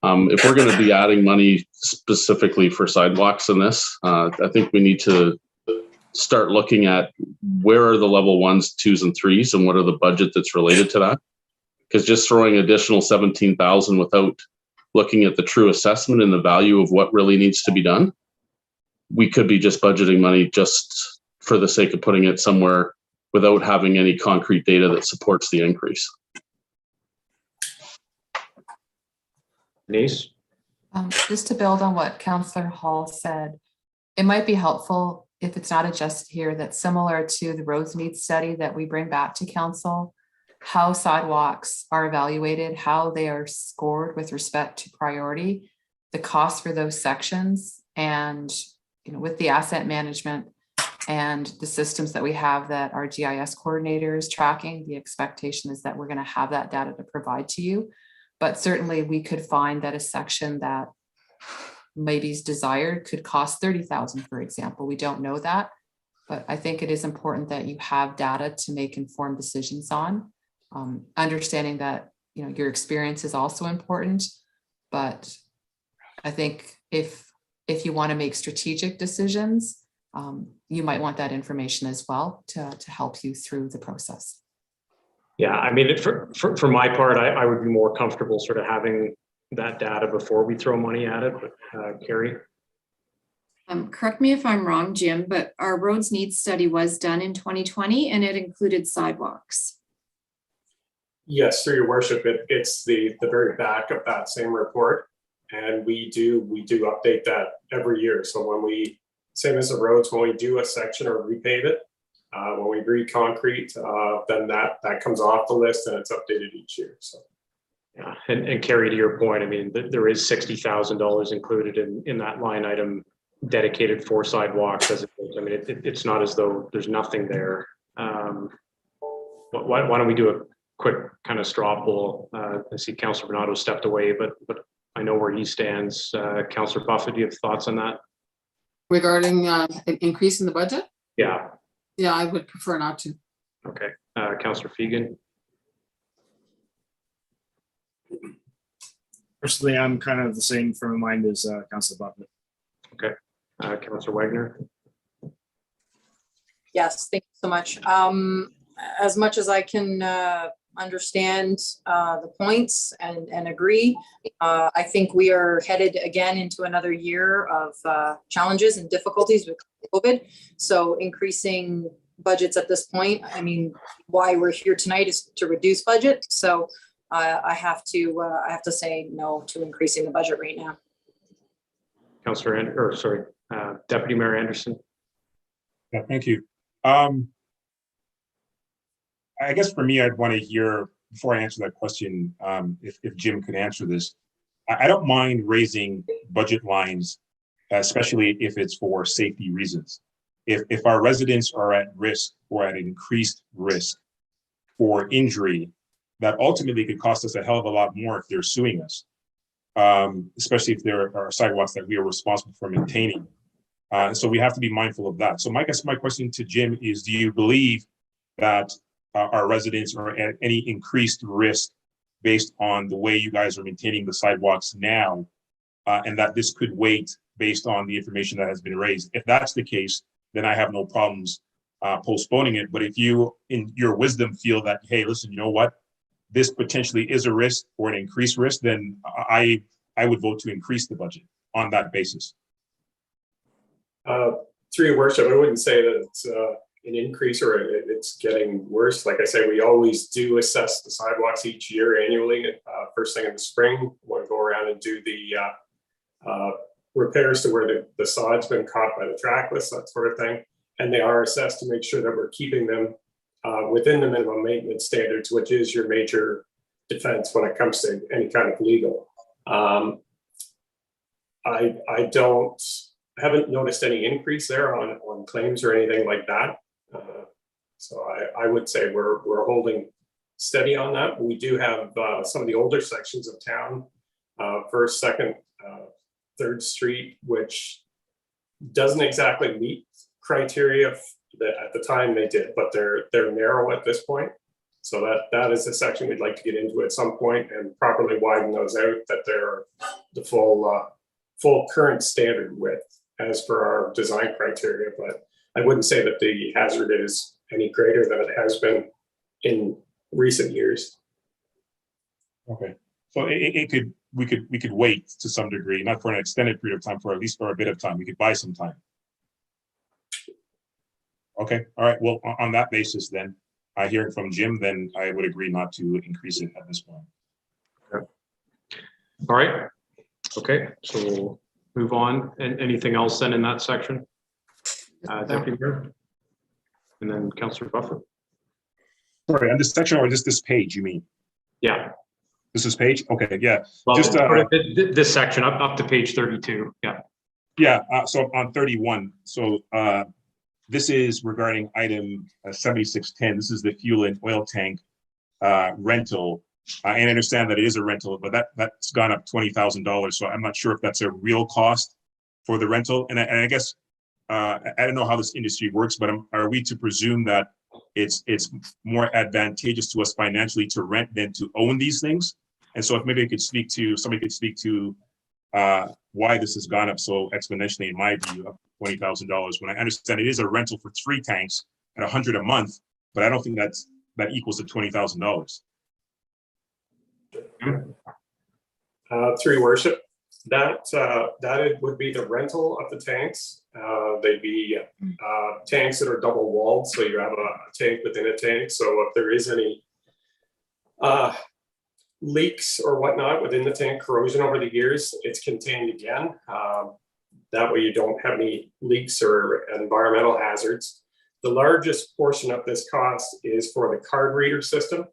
If we're going to be adding money specifically for sidewalks in this, I think we need to start looking at where are the level 1s, 2s, and 3s, and what are the budget that's related to that. Because just throwing additional 17,000 without looking at the true assessment and the value of what really needs to be done, we could be just budgeting money just for the sake of putting it somewhere without having any concrete data that supports the increase. Denise? Just to build on what Councillor Hall said, it might be helpful if it's not adjusted here, that similar to the roads needs study that we bring back to council, how sidewalks are evaluated, how they are scored with respect to priority, the cost for those sections, and with the asset management and the systems that we have that our GIS coordinator is tracking, the expectation is that we're going to have that data to provide to you. But certainly we could find that a section that maybe is desired could cost 30,000, for example. We don't know that, but I think it is important that you have data to make informed decisions on. Understanding that your experience is also important, but I think if you want to make strategic decisions, you might want that information as well to help you through the process. Yeah, I mean, for my part, I would be more comfortable sort of having that data before we throw money at it. But Carrie? Correct me if I'm wrong, Jim, but our roads needs study was done in 2020 and it included sidewalks. Yes, through your worship, it's the very back of that same report. And we do update that every year. So when we, same as the roads, when we do a section or repave it, when we re-concrete, then that comes off the list and it's updated each year. So. Yeah, and Carrie, to your point, I mean, there is $60,000 included in that line item dedicated for sidewalks. I mean, it's not as though there's nothing there. Why don't we do a quick kind of straw poll? I see Councillor Bernardo stepped away, but I know where he stands. Councillor Buffett, do you have thoughts on that? Regarding increasing the budget? Yeah. Yeah, I would prefer not to. Okay. Councillor Fegan? Personally, I'm kind of the same frame of mind as Councillor Buffett. Okay. Councillor Wagner? Yes, thank you so much. As much as I can understand the points and agree, I think we are headed again into another year of challenges and difficulties with COVID. So increasing budgets at this point, I mean, why we're here tonight is to reduce budget. So I have to say no to increasing the budget right now. Deputy Mayor Anderson. Yeah, thank you. I guess for me, I'd want to hear, before I answer that question, if Jim could answer this. I don't mind raising budget lines, especially if it's for safety reasons. If our residents are at risk or at increased risk for injury, that ultimately could cost us a hell of a lot more if they're suing us, especially if there are sidewalks that we are responsible for maintaining. So we have to be mindful of that. So my question to Jim is, do you believe that our residents are at any increased risk based on the way you guys are maintaining the sidewalks now, and that this could wait based on the information that has been raised? If that's the case, then I have no problems postponing it. But if you, in your wisdom, feel that, hey, listen, you know what, this potentially is a risk or an increased risk, then I would vote to increase the budget on that basis. Through your worship, I wouldn't say that it's an increase or it's getting worse. Like I say, we always do assess the sidewalks each year annually. First thing in the spring, we'll go around and do the repairs to where the sod's been caught by the trackless, that sort of thing. And they are assessed to make sure that we're keeping them within the minimum maintenance standards, which is your major defense when it comes to any kind of legal. I haven't noticed any increase there on claims or anything like that. So I would say we're holding steady on that. We do have some of the older sections of town, First, Second, Third Street, which doesn't exactly meet criteria that at the time they did, but they're narrow at this point. So that is a section we'd like to get into at some point and properly widen those out, that they're the full current standard width as per our design criteria. But I wouldn't say that the hazard is any greater than it has been in recent years. Okay, so we could wait to some degree, not for an extended period of time, for at least for a bit of time. We could buy some time. Okay, all right. Well, on that basis, then, hearing from Jim, then I would agree not to increase it at this point. Okay. All right. Okay, so we'll move on. And anything else then in that section? Deputy Mayor? And then Councillor Buffer. Sorry, on this section or just this page, you mean? Yeah. This is page? Okay, yeah. Well, just this section up to page 32. Yeah. Yeah, so on 31. So this is regarding item 7610. This is the fuel and oil tank rental. And I understand that it is a rental, but that's gone up $20,000. So I'm not sure if that's a real cost for the rental. And I guess I don't know how this industry works, but are we to presume that it's more advantageous to us financially to rent than to own these things? And so if maybe somebody could speak to why this has gone up so exponentially, in my view, up $20,000, when I understand it is a rental for 3 tanks at $100 a month, but I don't think that equals to $20,000. Through your worship, that would be the rental of the tanks. They'd be tanks that are double walled, so you have a tank within a tank. So if there is any leaks or whatnot within the tank, corrosion over the years, it's contained again. That way you don't have any leaks or environmental hazards. The largest portion of this cost is for the card reader system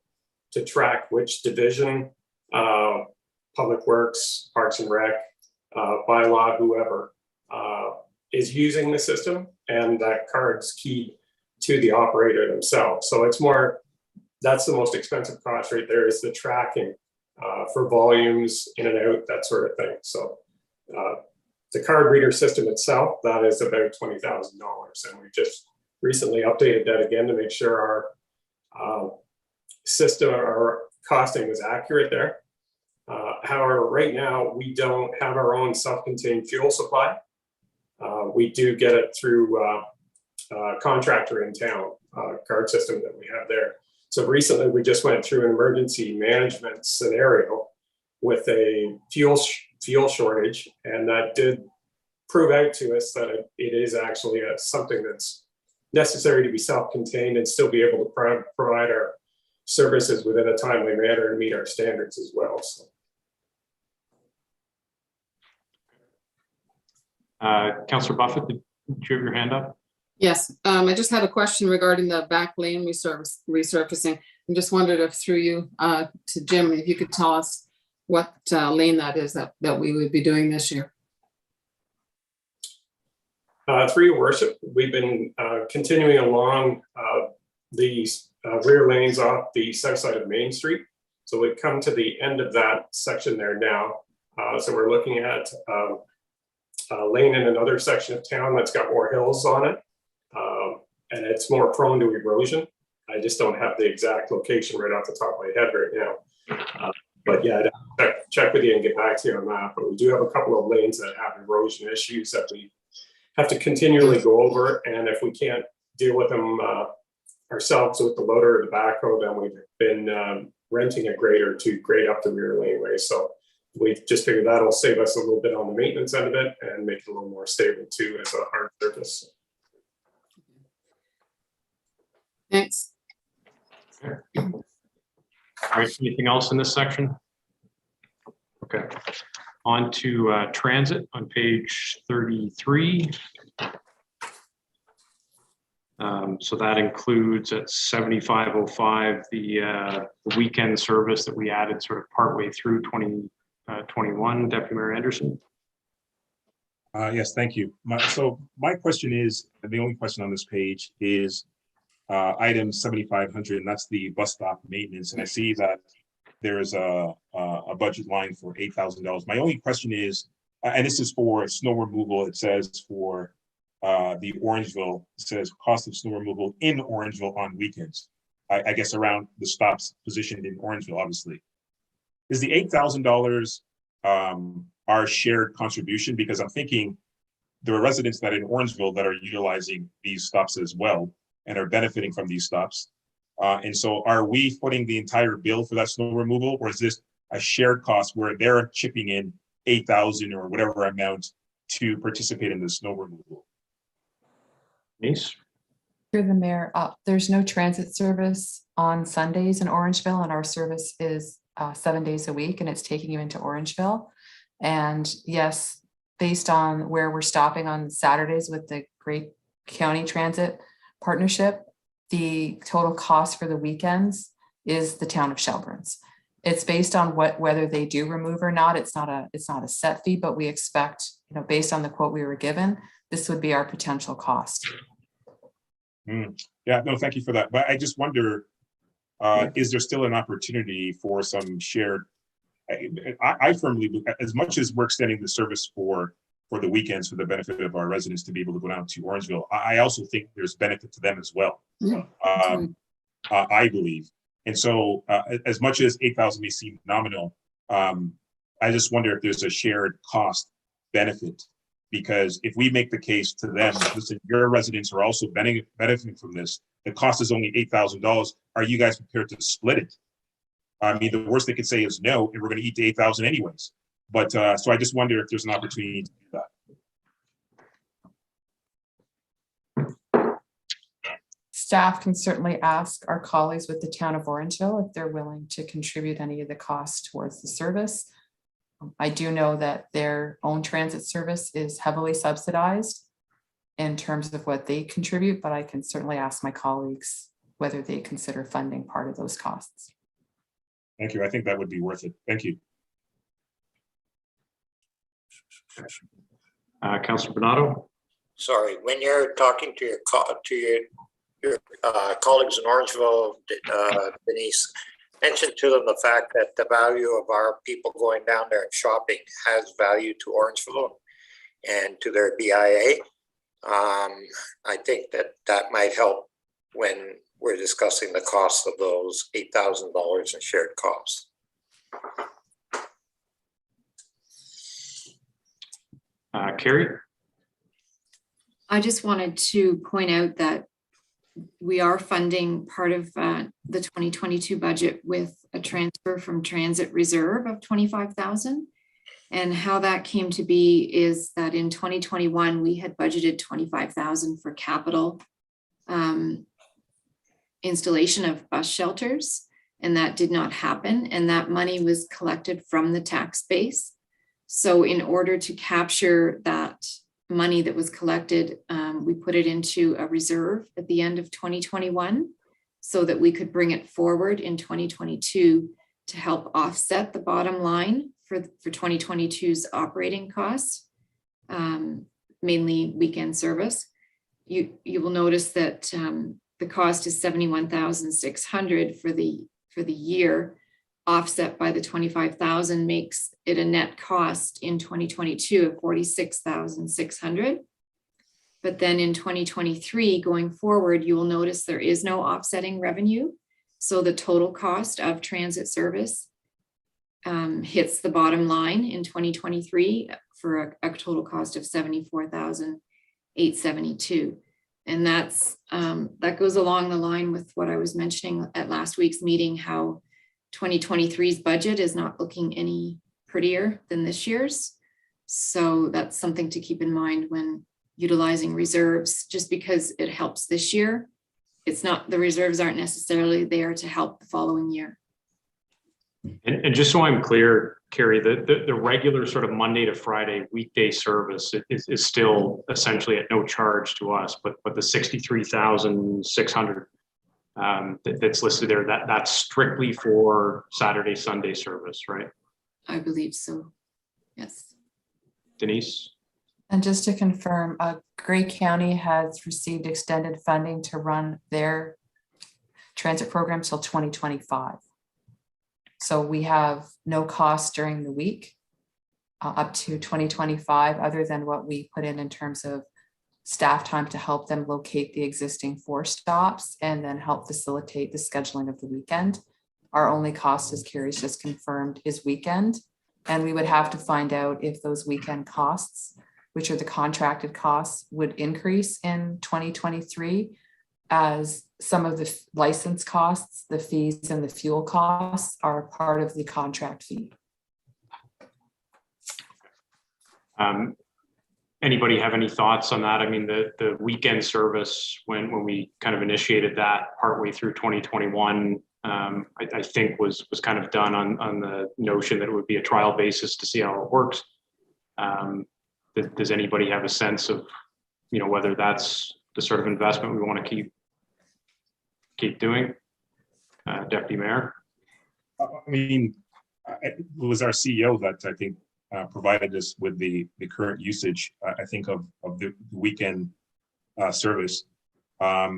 to track which division, Public Works, Parks and Rec, bylaw, whoever is using the system, and that card's keyed to the operator themselves. So it's more, that's the most expensive cost right there, is the tracking for volumes in and out, that sort of thing. So the card reader system itself, that is about $20,000. And we just recently updated that again to make sure our system, our costing is accurate there. However, right now, we don't have our own self-contained fuel supply. We do get it through a contractor in town, card system that we have there. So recently, we just went through an emergency management scenario with a fuel shortage, and that did prove out to us that it is actually something that's necessary to be self-contained and still be able to provide our services within a timely manner and meet our standards as well. So. Councillor Buffett, did you have your hand up? Yes, I just had a question regarding the back lane resurfacing. I just wondered if through you to Jim, if you could tell us what lane that is that we would be doing this year. Through your worship, we've been continuing along these rear lanes off the south side of Main Street. So we've come to the end of that section there now. So we're looking at a lane in another section of town that's got more hills on it. And it's more prone to erosion. I just don't have the exact location right off the top of my head right now. But yeah, I'd check with you and get back to you on that. But we do have a couple of lanes that have erosion issues that we have to continually go over. And if we can't deal with them ourselves with the loader or the backhoe, then we've been renting a grader to grade up the rear laneway. So we just figured that'll save us a little bit on the maintenance end of it and make it a little more stable too as a hard surface. Thanks. All right, anything else in this section? Okay, on to transit on page 33. So that includes at 7505 the weekend service that we added sort of partway through 2021. Deputy Mayor Anderson. Yes, thank you. So my question is, the only question on this page is item 7500, and that's the bus stop maintenance. And I see that there's a budget line for $8,000. My only question is, and this is for snow removal, it says for the Orangeville, it says cost of snow removal in Orangeville on weekends. I guess around the stops positioned in Orangeville, obviously. Is the $8,000 our shared contribution? Because I'm thinking there are residents that in Orangeville that are utilizing these stops as well and are benefiting from these stops. And so are we footing the entire bill for that snow removal, or is this a shared cost where they're chipping in 8,000 or whatever amount to participate in the snow removal? Nice. Through the mayor, there's no transit service on Sundays in Orangeville, and our service is 7 days a week, and it's taking you into Orangeville. And yes, based on where we're stopping on Saturdays with the Great County Transit Partnership, the total cost for the weekends is the town of Shelburne's. It's based on whether they do remove or not. It's not a set fee, but we expect, based on the quote we were given, this would be our potential cost. Yeah, no, thank you for that. But I just wonder, is there still an opportunity for some shared? I firmly believe, as much as we're extending the service for the weekends for the benefit of our residents to be able to go down to Orangeville, I also think there's benefit to them as well. Yeah, I believe. And so as much as 8,000 may seem nominal, I just wonder if there's a shared cost benefit, because if we make the case to them, listen, your residents are also benefiting from this. The cost is only $8,000. Are you guys prepared to split it? I mean, the worst they could say is no, and we're going to eat the 8,000 anyways. But so I just wonder if there's an opportunity to do that. Staff can certainly ask our colleagues with the town of Orangeville if they're willing to contribute any of the cost towards the service. I do know that their own transit service is heavily subsidized in terms of what they contribute, but I can certainly ask my colleagues whether they consider funding part of those costs. Thank you. I think that would be worth it. Thank you. Councilor Bernardo. Sorry, when you're talking to your colleagues in Orangeville, Denise, mention to them the fact that the value of our people going down there and shopping has value to Orangeville and to their BIA. I think that might help when we're discussing the cost of those $8,000 in shared costs. Carrie? I just wanted to point out that we are funding part of the 2022 budget with a transfer from transit reserve of 25,000. And how that came to be is that in 2021, we had budgeted 25,000 for capital installation of bus shelters, and that did not happen. And that money was collected from the tax base. So in order to capture that money that was collected, we put it into a reserve at the end of 2021 so that we could bring it forward in 2022 to help offset the bottom line for 2022's operating costs, mainly weekend service. You will notice that the cost is $71,600 for the year, offset by the 25,000 makes it a net cost in 2022 of $46,600. But then in 2023, going forward, you will notice there is no offsetting revenue. So the total cost of transit service hits the bottom line in 2023 for a total cost of $74,872. And that goes along the line with what I was mentioning at last week's meeting, how 2023's budget is not looking any prettier than this year's. So that's something to keep in mind when utilizing reserves, just because it helps this year. It's not, the reserves aren't necessarily there to help the following year. And just so I'm clear, Carrie, the regular sort of Monday to Friday weekday service is still essentially at no charge to us, but the 63,600 that's listed there, that's strictly for Saturday, Sunday service, right? I believe so. Yes. Denise? And just to confirm, Grey County has received extended funding to run their transit program till 2025. So we have no cost during the week up to 2025, other than what we put in terms of staff time to help them locate the existing 4 stops and then help facilitate the scheduling of the weekend. Our only cost, as Carrie's just confirmed, is weekend. And we would have to find out if those weekend costs, which are the contracted costs, would increase in 2023, as some of the license costs, the fees and the fuel costs are part of the contract fee. Anybody have any thoughts on that? I mean, the weekend service, when we kind of initiated that partway through 2021, I think was kind of done on the notion that it would be a trial basis to see how it works. Does anybody have a sense of, whether that's the sort of investment we want to keep doing? Deputy Mayor? I mean, it was our CEO that I think provided us with the current usage, I think, of the weekend service. I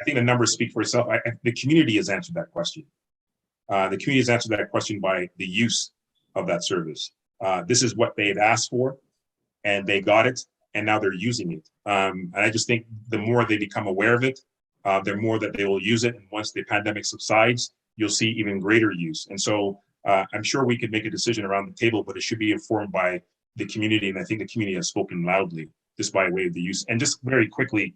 think the numbers speak for itself. The community has answered that question. The community has answered that question by the use of that service. This is what they had asked for, and they got it, and now they're using it. And I just think the more they become aware of it, the more that they will use it. And once the pandemic subsides, you'll see even greater use. And so I'm sure we could make a decision around the table, but it should be informed by the community. And I think the community has spoken loudly just by way of the use. And just very quickly,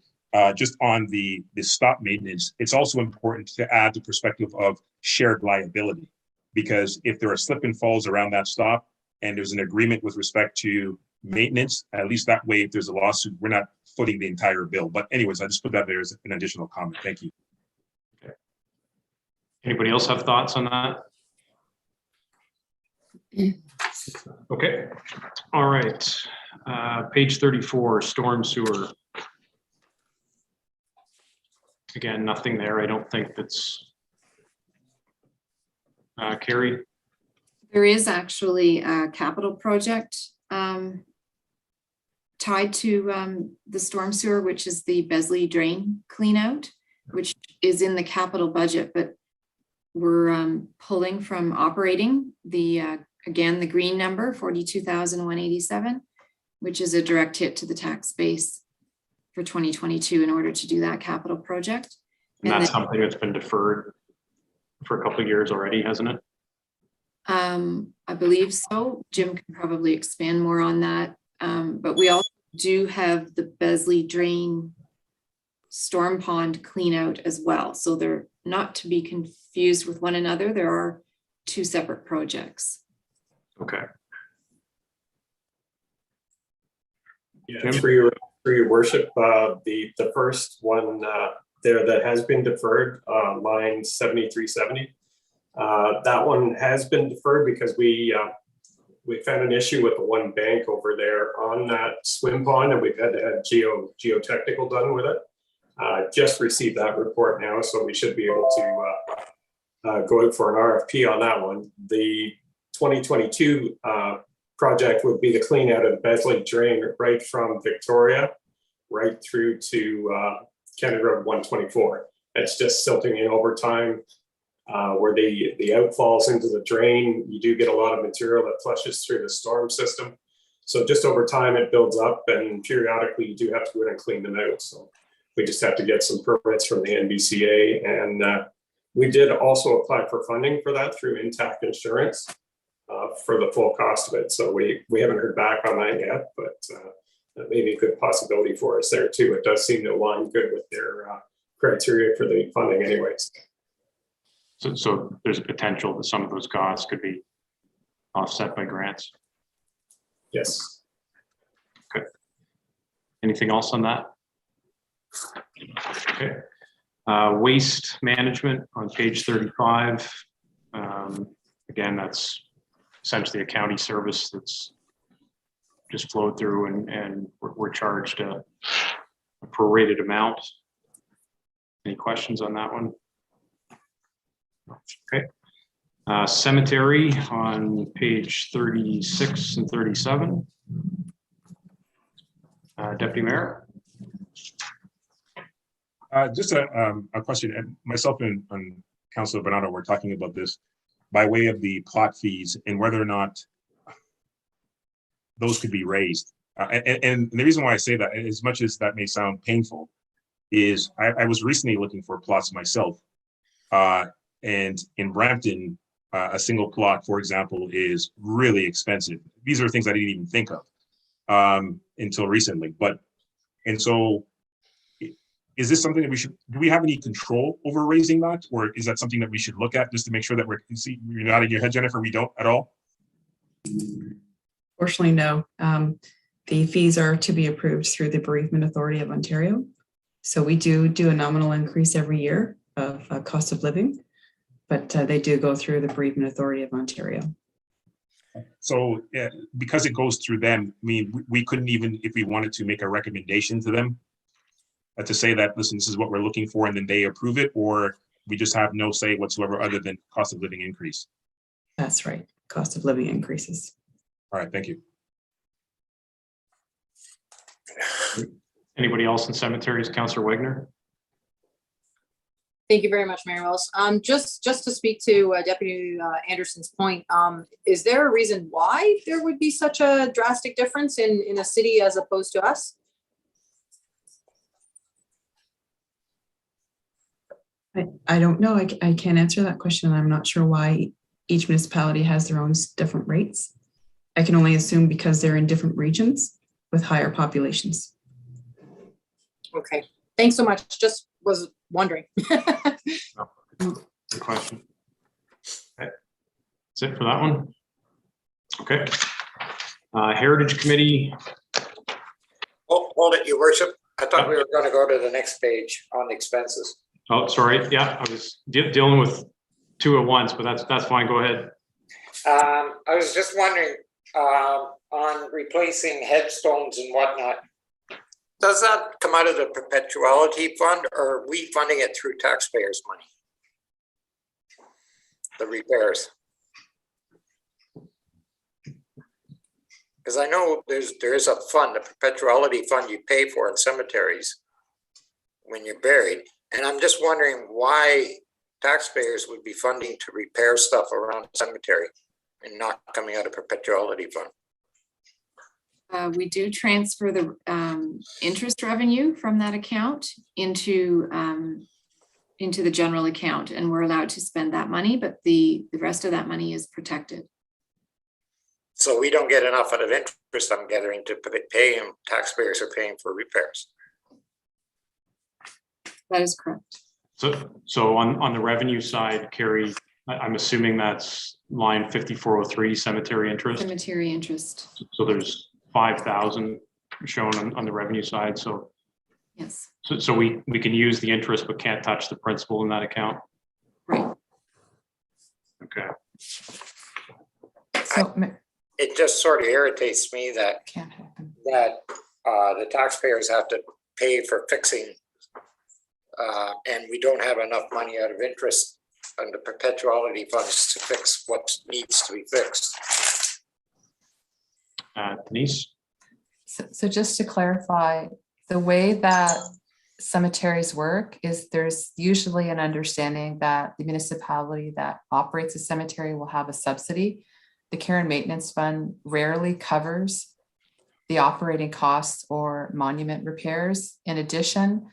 just on the stop maintenance, it's also important to add the perspective of shared liability, because if there are slip and falls around that stop and there's an agreement with respect to maintenance, at least that way, if there's a lawsuit, we're not footing the entire bill. But anyways, I just put that there as an additional comment. Thank you. Okay. Anybody else have thoughts on that? Okay. All right. Page 34, storm sewer. Again, nothing there. I don't think that's Carrie. There is actually a capital project tied to the storm sewer, which is the Besley drain cleanout, which is in the capital budget, but we're pulling from operating the again, the green number 42,187, which is a direct hit to the tax base for 2022 in order to do that capital project. And that's something that's been deferred for a couple of years already, hasn't it? I believe so. Jim can probably expand more on that. But we also do have the Besley drain storm pond clean out as well. So they're not to be confused with one another. There are 2 separate projects. Okay. Yeah, through your worship, the first one there that has been deferred, line 7370. That one has been deferred because we found an issue with the one bank over there on that swim pond, and we've had to have geotechnical done with it. Just received that report now, so we should be able to go out for an RFP on that one. The 2022 project would be the clean out of the Besley drain right from Victoria right through to Canada Road 124. It's just silting in over time. Where the out falls into the drain, you do get a lot of material that flushes through the storm system. So just over time, it builds up, and periodically you do have to go in and clean them out. So we just have to get some permits from the NBCA. And we did also apply for funding for that through Intact Insurance for the full cost of it. So we haven't heard back on that yet, but that may be a good possibility for us there too. It does seem to align good with their criteria for the funding anyways. So there's a potential that some of those costs could be offset by grants. Yes. Okay. Anything else on that? Okay. Waste management on page 35. Again, that's essentially a county service that's just flowed through and we're charged a prorated amount. Any questions on that one? Okay. Cemetery on page 36 and 37. Deputy Mayor. Just a question. And myself and Councilor Bernardo were talking about this by way of the plot fees and whether or not those could be raised. And the reason why I say that, as much as that may sound painful, is I was recently looking for plots myself. And in Brampton, a single plot, for example, is really expensive. These are things I didn't even think of until recently. And so is this something that do we have any control over raising that? Or is that something that we should look at just to make sure that you're nodding your head, Jennifer, we don't at all? Fortunately, no. The fees are to be approved through the Bereavement Authority of Ontario. So we do a nominal increase every year of cost of living, but they do go through the Bereavement Authority of Ontario. So because it goes through them, I mean, we couldn't even, if we wanted to, make a recommendation to them to say that, listen, this is what we're looking for, and then they approve it, or we just have no say whatsoever other than cost of living increase. That's right. Cost of living increases. All right, thank you. Anybody else in cemeteries? Councillor Wagner. Thank you very much, Mayor Wells. Just to speak to Deputy Anderson's point, is there a reason why there would be such a drastic difference in a city as opposed to us? I don't know. I can't answer that question. I'm not sure why each municipality has their own different rates. I can only assume because they're in different regions with higher populations. Okay, thanks so much. Just was wondering. Good question. Okay. That's it for that one. Okay. Heritage Committee. Oh, hold it, Your Worship. I thought we were going to go to the next page on the expenses. Oh, sorry. Yeah, I was dealing with two at once, but that's fine. Go ahead. I was just wondering on replacing headstones and whatnot. Does that come out of the perpetuality fund, or are we funding it through taxpayers' money? The repairs. Because I know there is a fund, a perpetuality fund you pay for in cemeteries when you're buried. And I'm just wondering why taxpayers would be funding to repair stuff around the cemetery and not coming out of perpetuality fund. We do transfer the interest revenue from that account into the general account, and we're allowed to spend that money, but the rest of that money is protected. So we don't get enough out of interest, I'm gathering, to pay them. Taxpayers are paying for repairs. That is correct. So on the revenue side, Carrie, I'm assuming that's line 5403 cemetery interest. Cemetery interest. So there's 5,000 shown on the revenue side. So yes. So we can use the interest but can't touch the principal in that account. Right. Okay. So It just sort of irritates me that can't happen. the taxpayers have to pay for fixing, and we don't have enough money out of interest under perpetuality funds to fix what needs to be fixed. Denise? So just to clarify, the way that cemeteries work is there's usually an understanding that the municipality that operates a cemetery will have a subsidy. The care and maintenance fund rarely covers the operating costs or monument repairs. In addition,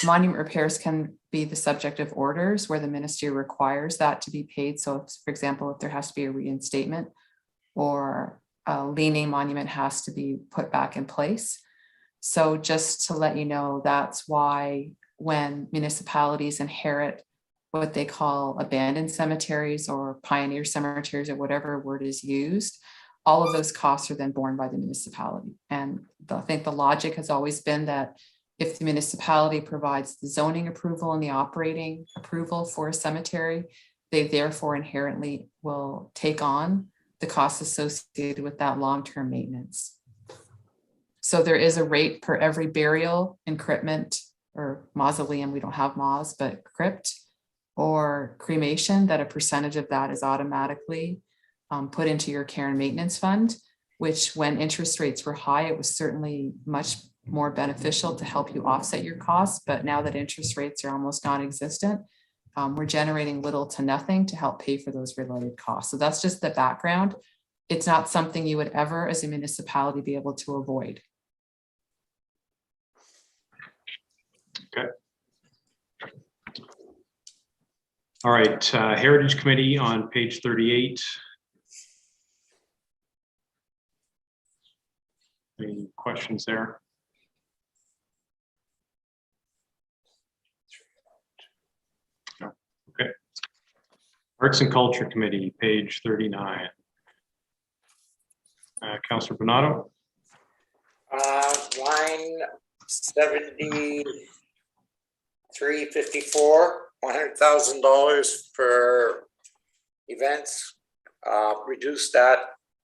monument repairs can be the subject of orders where the ministry requires that to be paid. So if, for example, if there has to be a reinstatement or a leaning monument has to be put back in place, So just to let you know, that's why when municipalities inherit what they call abandoned cemeteries or pioneer cemeteries or whatever word is used, all of those costs are then borne by the municipality. And I think the logic has always been that if the municipality provides the zoning approval and the operating approval for a cemetery, they therefore inherently will take on the costs associated with that long-term maintenance. So there is a rate per every burial, encryptment, or mausoleum, we don't have moths, but crypt, or cremation, that a percentage of that is automatically put into your care and maintenance fund, which when interest rates were high, it was certainly much more beneficial to help you offset your costs. But now that interest rates are almost non-existent, we're generating little to nothing to help pay for those related costs. So that's just the background. It's not something you would ever, as a municipality, be able to avoid. Okay. All right, Heritage Committee on page 38. Any questions there? No. Okay. Arts and Culture Committee, page 39. Councillor Bernardo. Line 7354, $100,000 for events. Reduce that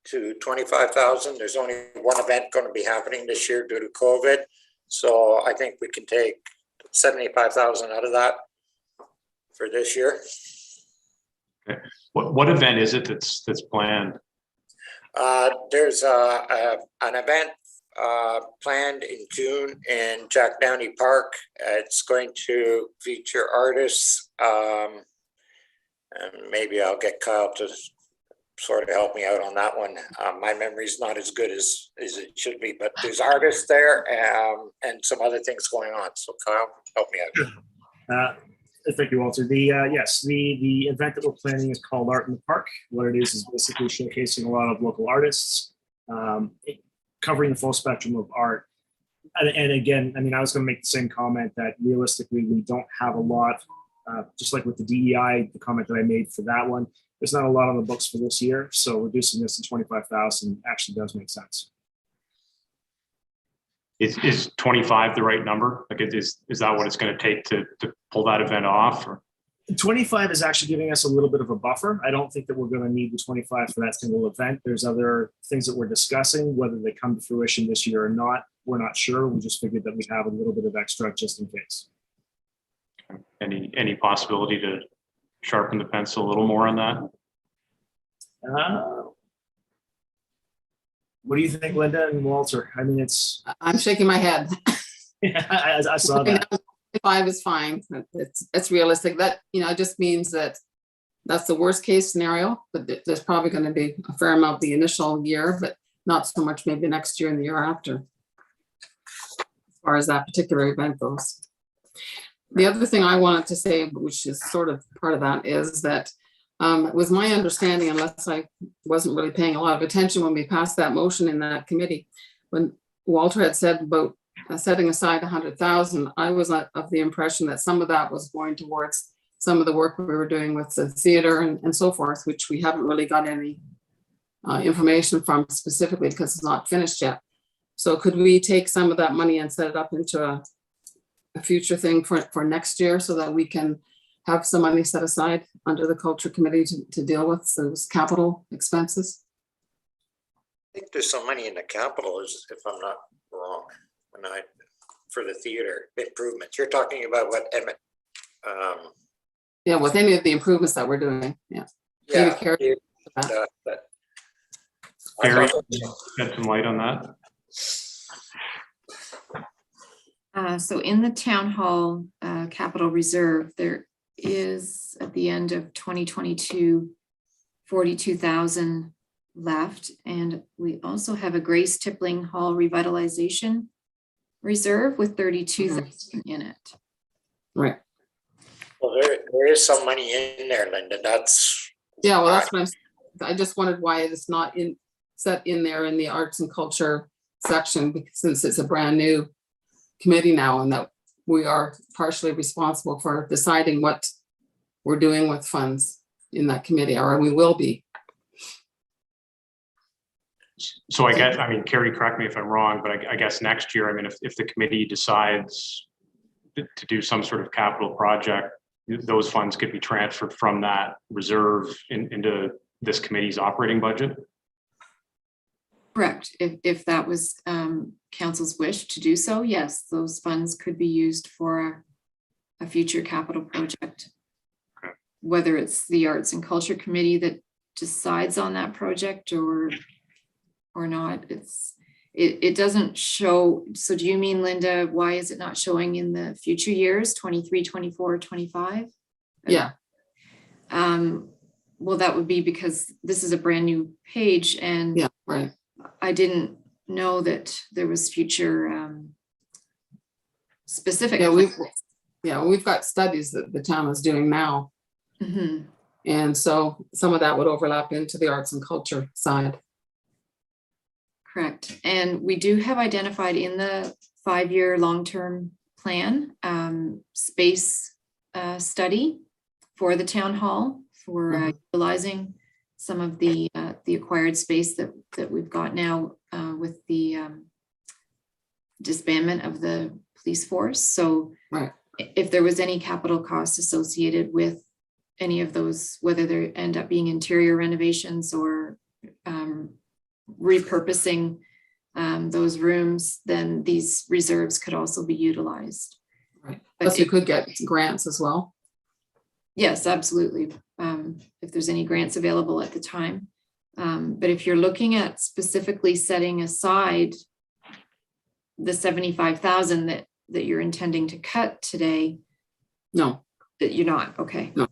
to 25,000. There's only one event going to be happening this year due to COVID. So I think we can take 75,000 out of that for this year. Okay. What event is it that's planned? There's an event planned in June in Jack Downey Park. It's going to feature artists. And maybe I'll get Kyle to sort of help me out on that one. My memory's not as good as it should be, but there's artists there and some other things going on. So Kyle, help me out. Thank you, Walter. The event that we're planning is called Art in the Park. What it is basically showcasing a lot of local artists, covering the full spectrum of art. And again, I mean, I was going to make the same comment that realistically, we don't have a lot, just like with the DEI, the comment that I made for that one, there's not a lot on the books for this year. So reducing this to 25,000 actually does make sense. Is 25 the right number? Like, is that what it's going to take to pull that event off? Or? 25 is actually giving us a little bit of a buffer. I don't think that we're going to need the 25 for that single event. There's other things that we're discussing, whether they come to fruition this year or not. We're not sure. We just figured that we have a little bit of extra just in case. Any possibility to sharpen the pencil a little more on that? What do you think, Linda and Walter? I mean, I'm shaking my head. Yeah, I saw that. 5 is fine. It's realistic. That, it just means that that's the worst case scenario, but there's probably going to be a fair amount the initial year, but not so much maybe next year and the year after, as far as that particular event goes. The other thing I wanted to say, which is sort of part of that, is that it was my understanding, unless I wasn't really paying a lot of attention when we passed that motion in that committee, when Walter had said about setting aside 100,000, I was of the impression that some of that was going towards some of the work we were doing with the theater and so forth, which we haven't really got any information from specifically because it's not finished yet. So could we take some of that money and set it up into a future thing for next year so that we can have some money set aside under the culture committee to deal with those capital expenses? I think there's some money in the capital, if I'm not wrong, for the theater improvements. You're talking about what, Emmett? Yeah, with any of the improvements that we're doing. Yeah. Carrie, shed some light on that. So in the town hall capital reserve, there is at the end of 2022, 42,000 left. And we also have a Grace Tippling Hall revitalization reserve with 32,000 in it. Right. Well, there is some money in there, Linda. Yeah, well, that's what I just wondered why it's not set in there in the arts and culture section, since it's a brand new committee now, and that we are partially responsible for deciding what we're doing with funds in that committee, or we will be. So I guess, I mean, Carrie, correct me if I'm wrong, but I guess next year, I mean, if the committee decides to do some sort of capital project, those funds could be transferred from that reserve into this committee's operating budget? Correct. If that was council's wish to do so, yes, those funds could be used for a future capital project. Okay. Whether it's the Arts and Culture Committee that decides on that project or not, it doesn't show. So do you mean, Linda, why is it not showing in the future years, 23, 24, 25? Yeah. Well, that would be because this is a brand new page, and Yeah, right. I didn't know that there was future specific. Yeah, we've got studies that the town is doing now. Mhm. And so some of that would overlap into the arts and culture side. Correct. And we do have identified in the 5-year long-term plan space study for the town hall for utilizing some of the acquired space that we've got now with the disbandment of the police force. So Right. if there was any capital costs associated with any of those, whether they end up being interior renovations or repurposing those rooms, then these reserves could also be utilized. Right. But Plus you could get grants as well. Yes, absolutely. If there's any grants available at the time. But if you're looking at specifically setting aside the 75,000 that you're intending to cut today, No, that you're not, okay. No.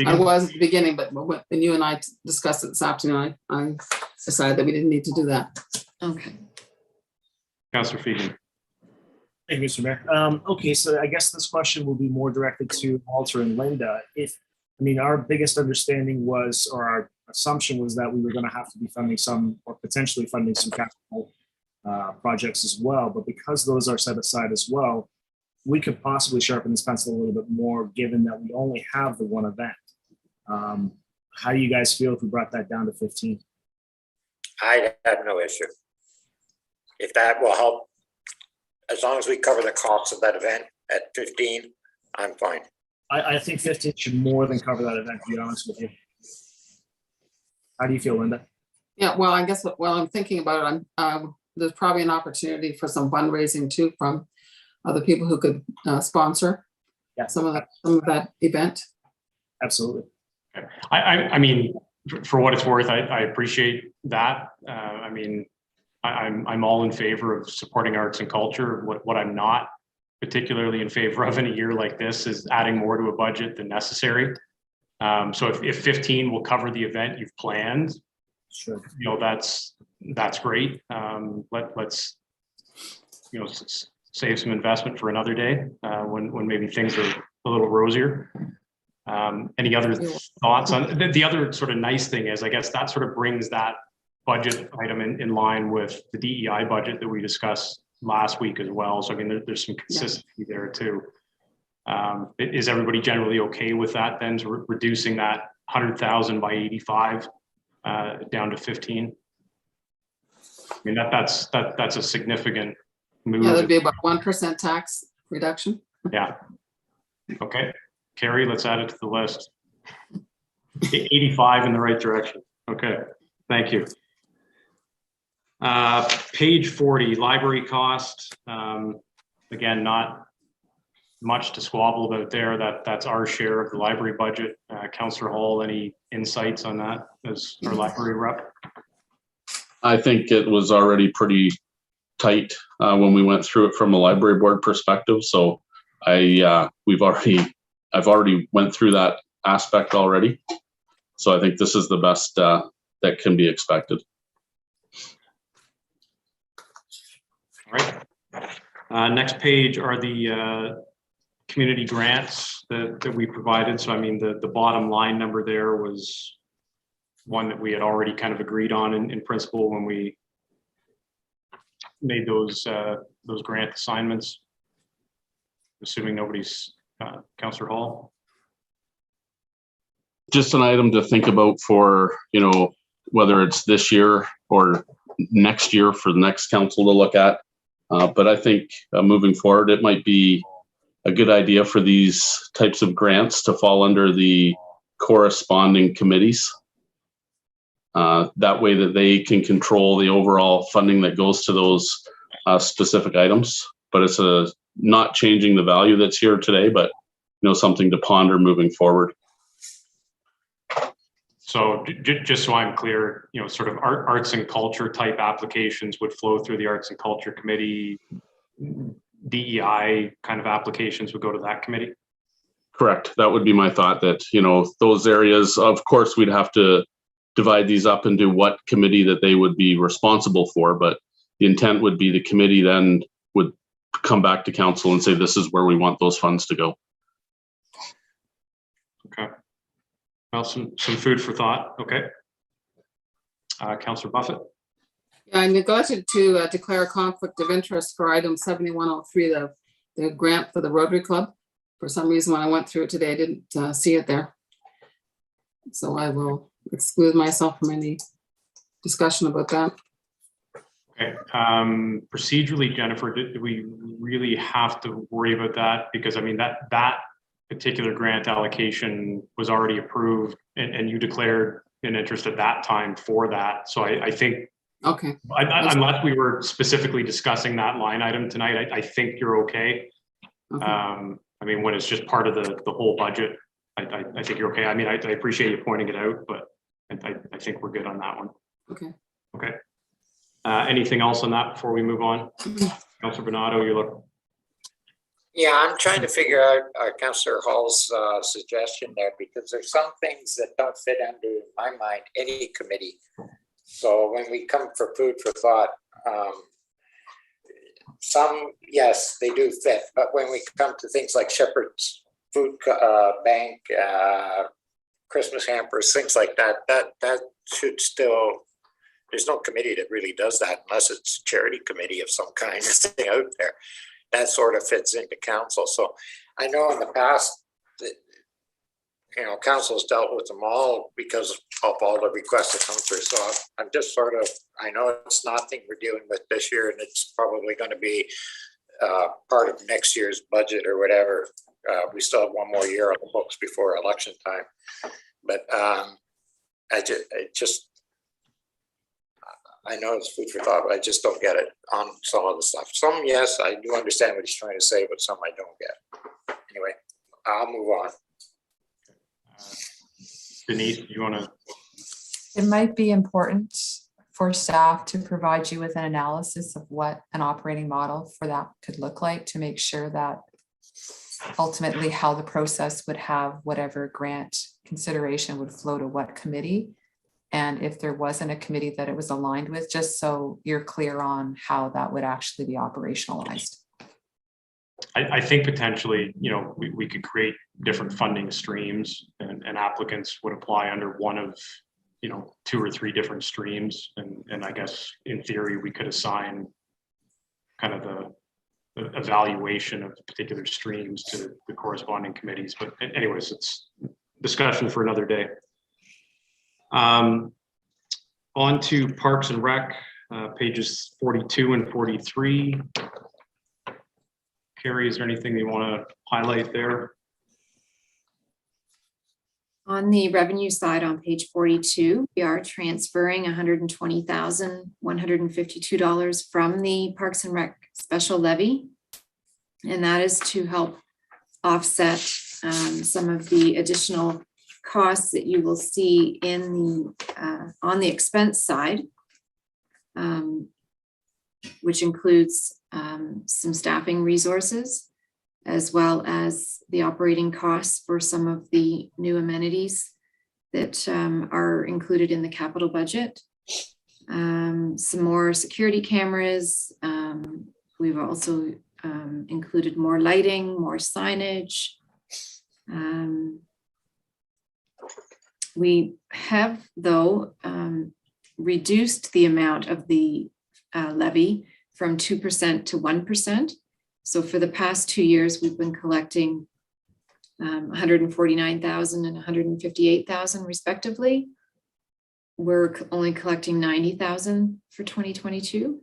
I was at the beginning, but when you and I discussed it this afternoon, I decided that we didn't need to do that. Okay. Councillor Fegan. Thank you, Mr. Mayor. Okay, so I guess this question will be more directed to Walter and Linda. Our biggest understanding was, or our assumption was, that we were going to have to be funding some, or potentially funding some capital projects as well. But because those are set aside as well, we could possibly sharpen this pencil a little bit more, given that we only have the one event. How do you guys feel if we brought that down to 15? I have no issue. If that will help, as long as we cover the costs of that event at 15, I'm fine. I think 15 should more than cover that event, to be honest with you. How do you feel, Linda? Yeah, well, I guess while I'm thinking about it, there's probably an opportunity for some fundraising too from other people who could sponsor some of that event. Absolutely. I mean, for what it's worth, I appreciate that. I'm all in favor of supporting arts and culture. What I'm not particularly in favor of in a year like this is adding more to a budget than necessary. So if 15 will cover the event you've planned, sure, that's great. Let's save some investment for another day when maybe things are a little rosier. Any other thoughts on the other sort of nice thing is, I guess that sort of brings that budget item in line with the DEI budget that we discussed last week as well. So I mean, there's some consistency there too. Is everybody generally okay with that then, to reducing that 100,000 by 85 down to 15? I mean, that's a significant move. Yeah, that'd be about 1% tax reduction. Yeah. Okay. Carrie, let's add it to the list. 85 in the right direction. Okay. Thank you. Page 40, library cost. Again, not much to squabble about there. That's our share of the library budget. Councillor Hall, any insights on that as our library rep? I think it was already pretty tight when we went through it from a library board perspective. So I've already went through that aspect already. So I think this is the best that can be expected. All right. Next page are the community grants that we provided. So I mean, the bottom line number there was one that we had already kind of agreed on in principle when we made those grant assignments? Assuming nobody's, Councillor Hall? Just an item to think about for, whether it's this year or next year for the next council to look at. But I think moving forward, it might be a good idea for these types of grants to fall under the corresponding committees. That way that they can control the overall funding that goes to those specific items. But it's not changing the value that's here today, but something to ponder moving forward. So just so I'm clear, sort of arts and culture type applications would flow through the Arts and Culture Committee. DEI kind of applications would go to that committee? Correct. That would be my thought, that, those areas, of course, we'd have to divide these up into what committee that they would be responsible for, but the intent would be the committee then would come back to council and say, this is where we want those funds to go. Okay. Well, some food for thought. Okay. Councillor Buffett. Yeah, I neglected to declare a conflict of interest for item 7103, the grant for the Rotary Club. For some reason, when I went through it today, I didn't see it there. So I will exclude myself from any discussion about that. Okay. Procedurally, Jennifer, do we really have to worry about that? Because I mean, that particular grant allocation was already approved and you declared an interest at that time for that. So I think, okay, unless we were specifically discussing that line item tonight, I think you're okay. okay. I mean, when it's just part of the whole budget, I think you're okay. I mean, I appreciate you pointing it out, but I think we're good on that one. Okay. Okay. Anything else on that before we move on? Councillor Bernardo, you look. Yeah, I'm trying to figure out Councillor Hall's suggestion there, because there's some things that don't fit under, in my mind, any committee. So when we come for food for thought, some, yes, they do fit, but when we come to things like Shepherd's Food Bank, Christmas hampers, things like that, that should still, there's no committee that really does that unless it's a charity committee of some kind sitting out there. That sort of fits into council. So I know in the past that, council's dealt with them all because of all the requests that come through. So I'm just sort of, I know it's nothing we're dealing with this year, and it's probably going to be part of next year's budget or whatever. We still have one more year on the books before election time. But I know it's food for thought, but I just don't get it on some of the stuff. Some, yes, I do understand what he's trying to say, but some I don't get. Anyway, I'll move on. Denise, do you want to? It might be important for staff to provide you with an analysis of what an operating model for that could look like, to make sure that ultimately how the process would have whatever grant consideration would flow to what committee. And if there wasn't a committee that it was aligned with, just so you're clear on how that would actually be operationalized. I think potentially, we could create different funding streams, and applicants would apply under one of, 2 or 3 different streams. And I guess in theory, we could assign kind of the evaluation of particular streams to the corresponding committees. But anyways, it's discussion for another day. On to Parks and Rec, pages 42 and 43. Carrie, is there anything you want to highlight there? On the revenue side, on page 42, we are transferring $120,152 from the Parks and Rec special levy. And that is to help offset some of the additional costs that you will see in the on the expense side, which includes some staffing resources, as well as the operating costs for some of the new amenities that are included in the capital budget. Some more security cameras. We've also included more lighting, more signage. We have, though, reduced the amount of the levy from 2% to 1%. So for the past 2 years, we've been collecting 149,000 and 158,000 respectively. We're only collecting 90,000 for 2022.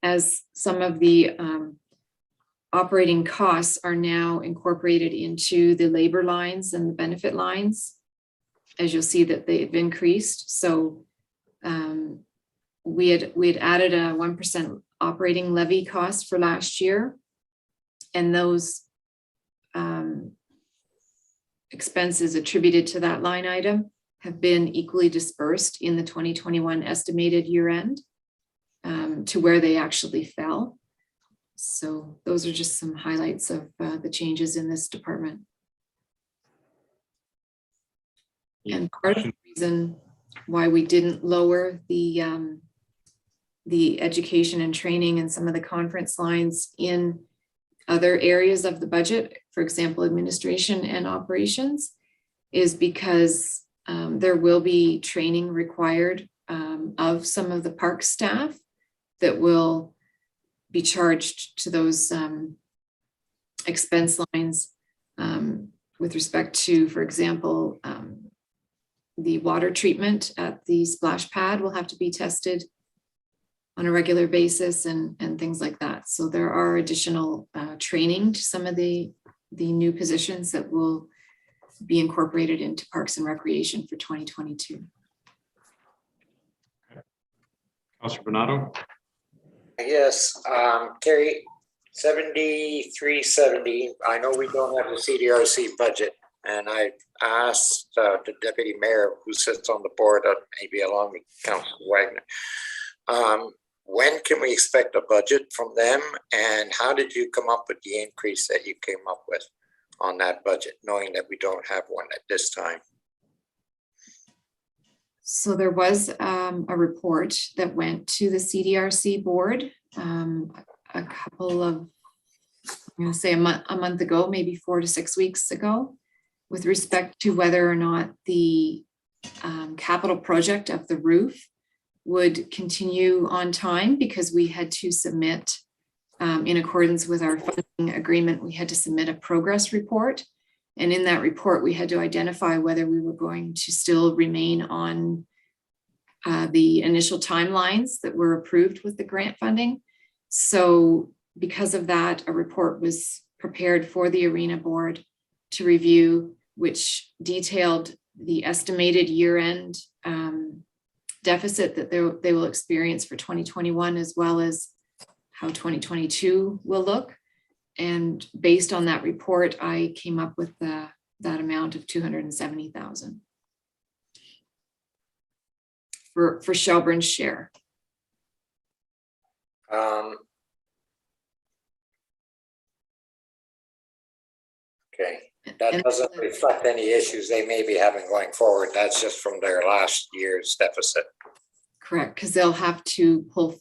As some of the operating costs are now incorporated into the labor lines and the benefit lines, as you'll see that they've increased. So we had added a 1% operating levy cost for last year, and those expenses attributed to that line item have been equally dispersed in the 2021 estimated year end to where they actually fell. So those are just some highlights of the changes in this department. And part of the reason why we didn't lower the education and training and some of the conference lines in other areas of the budget, for example, administration and operations, is because there will be training required of some of the park staff that will be charged to those expense lines with respect to, for example, the water treatment at the splash pad will have to be tested on a regular basis and things like that. So there are additional training to some of the new positions that will be incorporated into Parks and Recreation for 2022. Councilor Bernardo? Yes, Terry, 7370, I know we don't have the CDRC budget, and I asked the deputy mayor who sits on the board, maybe along with Councilor Wagner, when can we expect a budget from them, and how did you come up with the increase that you came up with on that budget, knowing that we don't have one at this time? So there was a report that went to the CDRC board a couple of, I'm going to say a month ago, maybe 4 to 6 weeks ago, with respect to whether or not the capital project of the roof would continue on time, because we had to submit, in accordance with our funding agreement, we had to submit a progress report. And in that report, we had to identify whether we were going to still remain on the initial timelines that were approved with the grant funding. So because of that, a report was prepared for the arena board to review, which detailed the estimated year-end deficit that they will experience for 2021, as well as how 2022 will look. And based on that report, I came up with that amount of 270,000 for Shelburne's share. Okay, that doesn't reflect any issues they may be having going forward. That's just from their last year's deficit. Correct, because they'll have to pull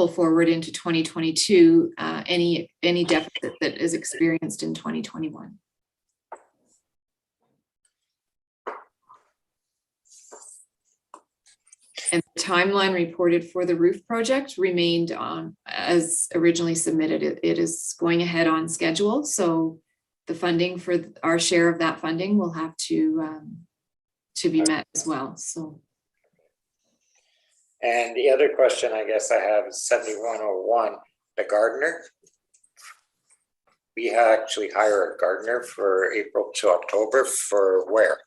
forward into 2022 any deficit that is experienced in 2021. And the timeline reported for the roof project remained on as originally submitted. It is going ahead on schedule. So the funding for our share of that funding will have to be met as well. So. And the other question I guess I have is 7101, the gardener. We actually hire a gardener for April to October for where?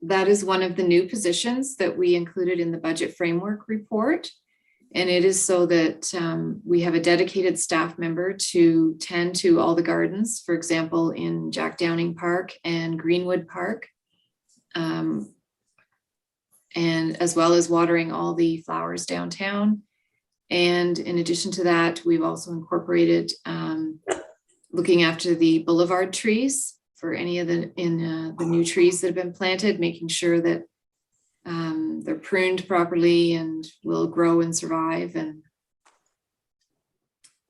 That is one of the new positions that we included in the budget framework report. And it is so that we have a dedicated staff member to tend to all the gardens, for example, in Jack Downing Park and Greenwood Park. And as well as watering all the flowers downtown. And in addition to that, we've also incorporated looking after the boulevard trees for any of the new trees that have been planted, making sure that they're pruned properly and will grow and survive. And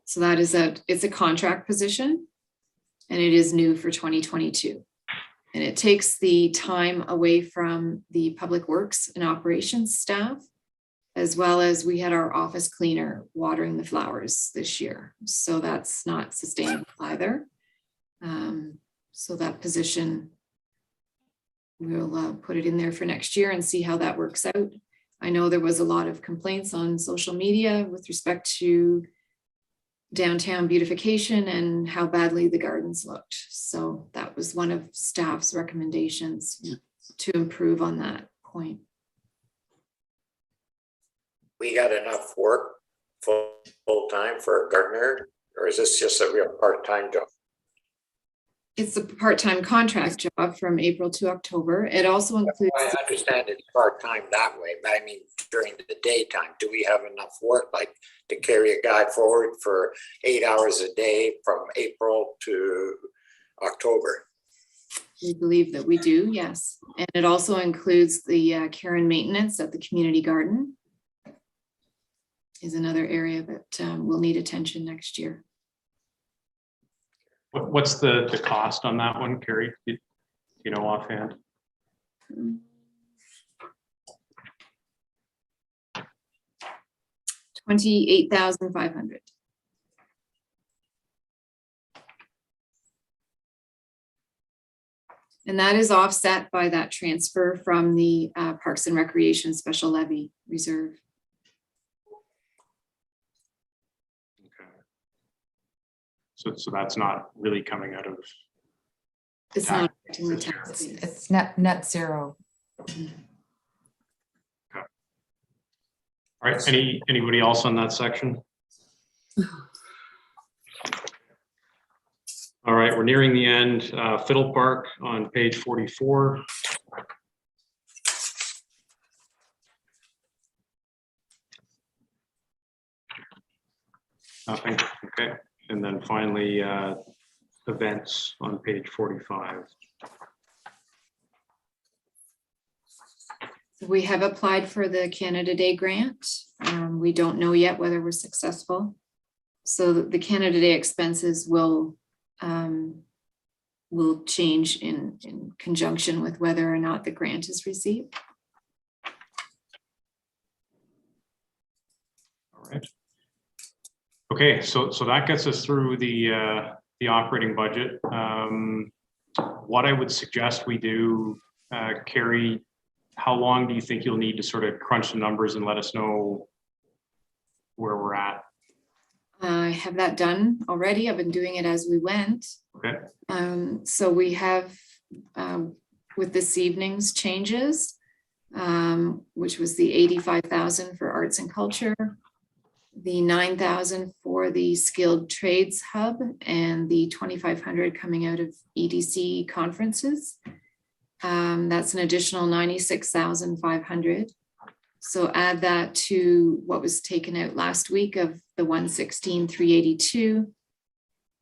so that is it's a contract position, and it is new for 2022. And it takes the time away from the public works and operations staff, as well as we had our office cleaner watering the flowers this year. So that's not sustainable either. So that position, we'll put it in there for next year and see how that works out. I know there was a lot of complaints on social media with respect to downtown beautification and how badly the gardens looked. So that was one of staff's recommendations to improve on that point. We got enough work full-time for a gardener, or is this just a real part-time job? It's a part-time contract job from April to October. It also includes. I understand it's part-time that way, but I mean, during the daytime, do we have enough work, like to carry a guy forward for 8 hours a day from April to October? We believe that we do, yes. And it also includes the care and maintenance at the community garden is another area that will need attention next year. What's the cost on that one, Carrie? You know, offhand? $28,500. And that is offset by that transfer from the Parks and Recreation Special Levy Reserve. So that's not really coming out of. It's not affecting the tax It's, base. it's net zero. Okay. All right, anybody else on that section? All right, we're nearing the end. Fiddle Park on page 44. Nothing, okay. And then finally, events on page 45. We have applied for the Canada Day grant. We don't know yet whether we're successful. So the Canada Day expenses will change in conjunction with whether or not the grant is received. All right. Okay, so that gets us through the operating budget. What I would suggest we do, Carrie, how long do you think you'll need to sort of crunch the numbers and let us know where we're at? I have that done already. I've been doing it as we went. Okay. So we have, with this evening's changes, which was the 85,000 for arts and culture, the 9,000 for the skilled trades hub, and the 2,500 coming out of EDC conferences. That's an additional 96,500. So add that to what was taken out last week of the 116,382,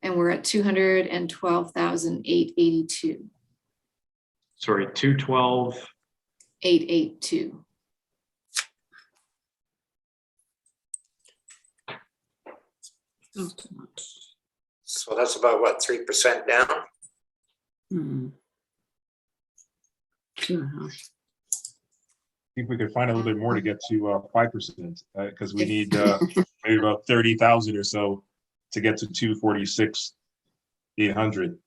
and we're at 212,882. Sorry, 212. 882. Not too much. So that's about what, 3% down? 2.5. I think we could find a little bit more to get to 5%, because we need maybe about 30,000 or so to get to 246,800.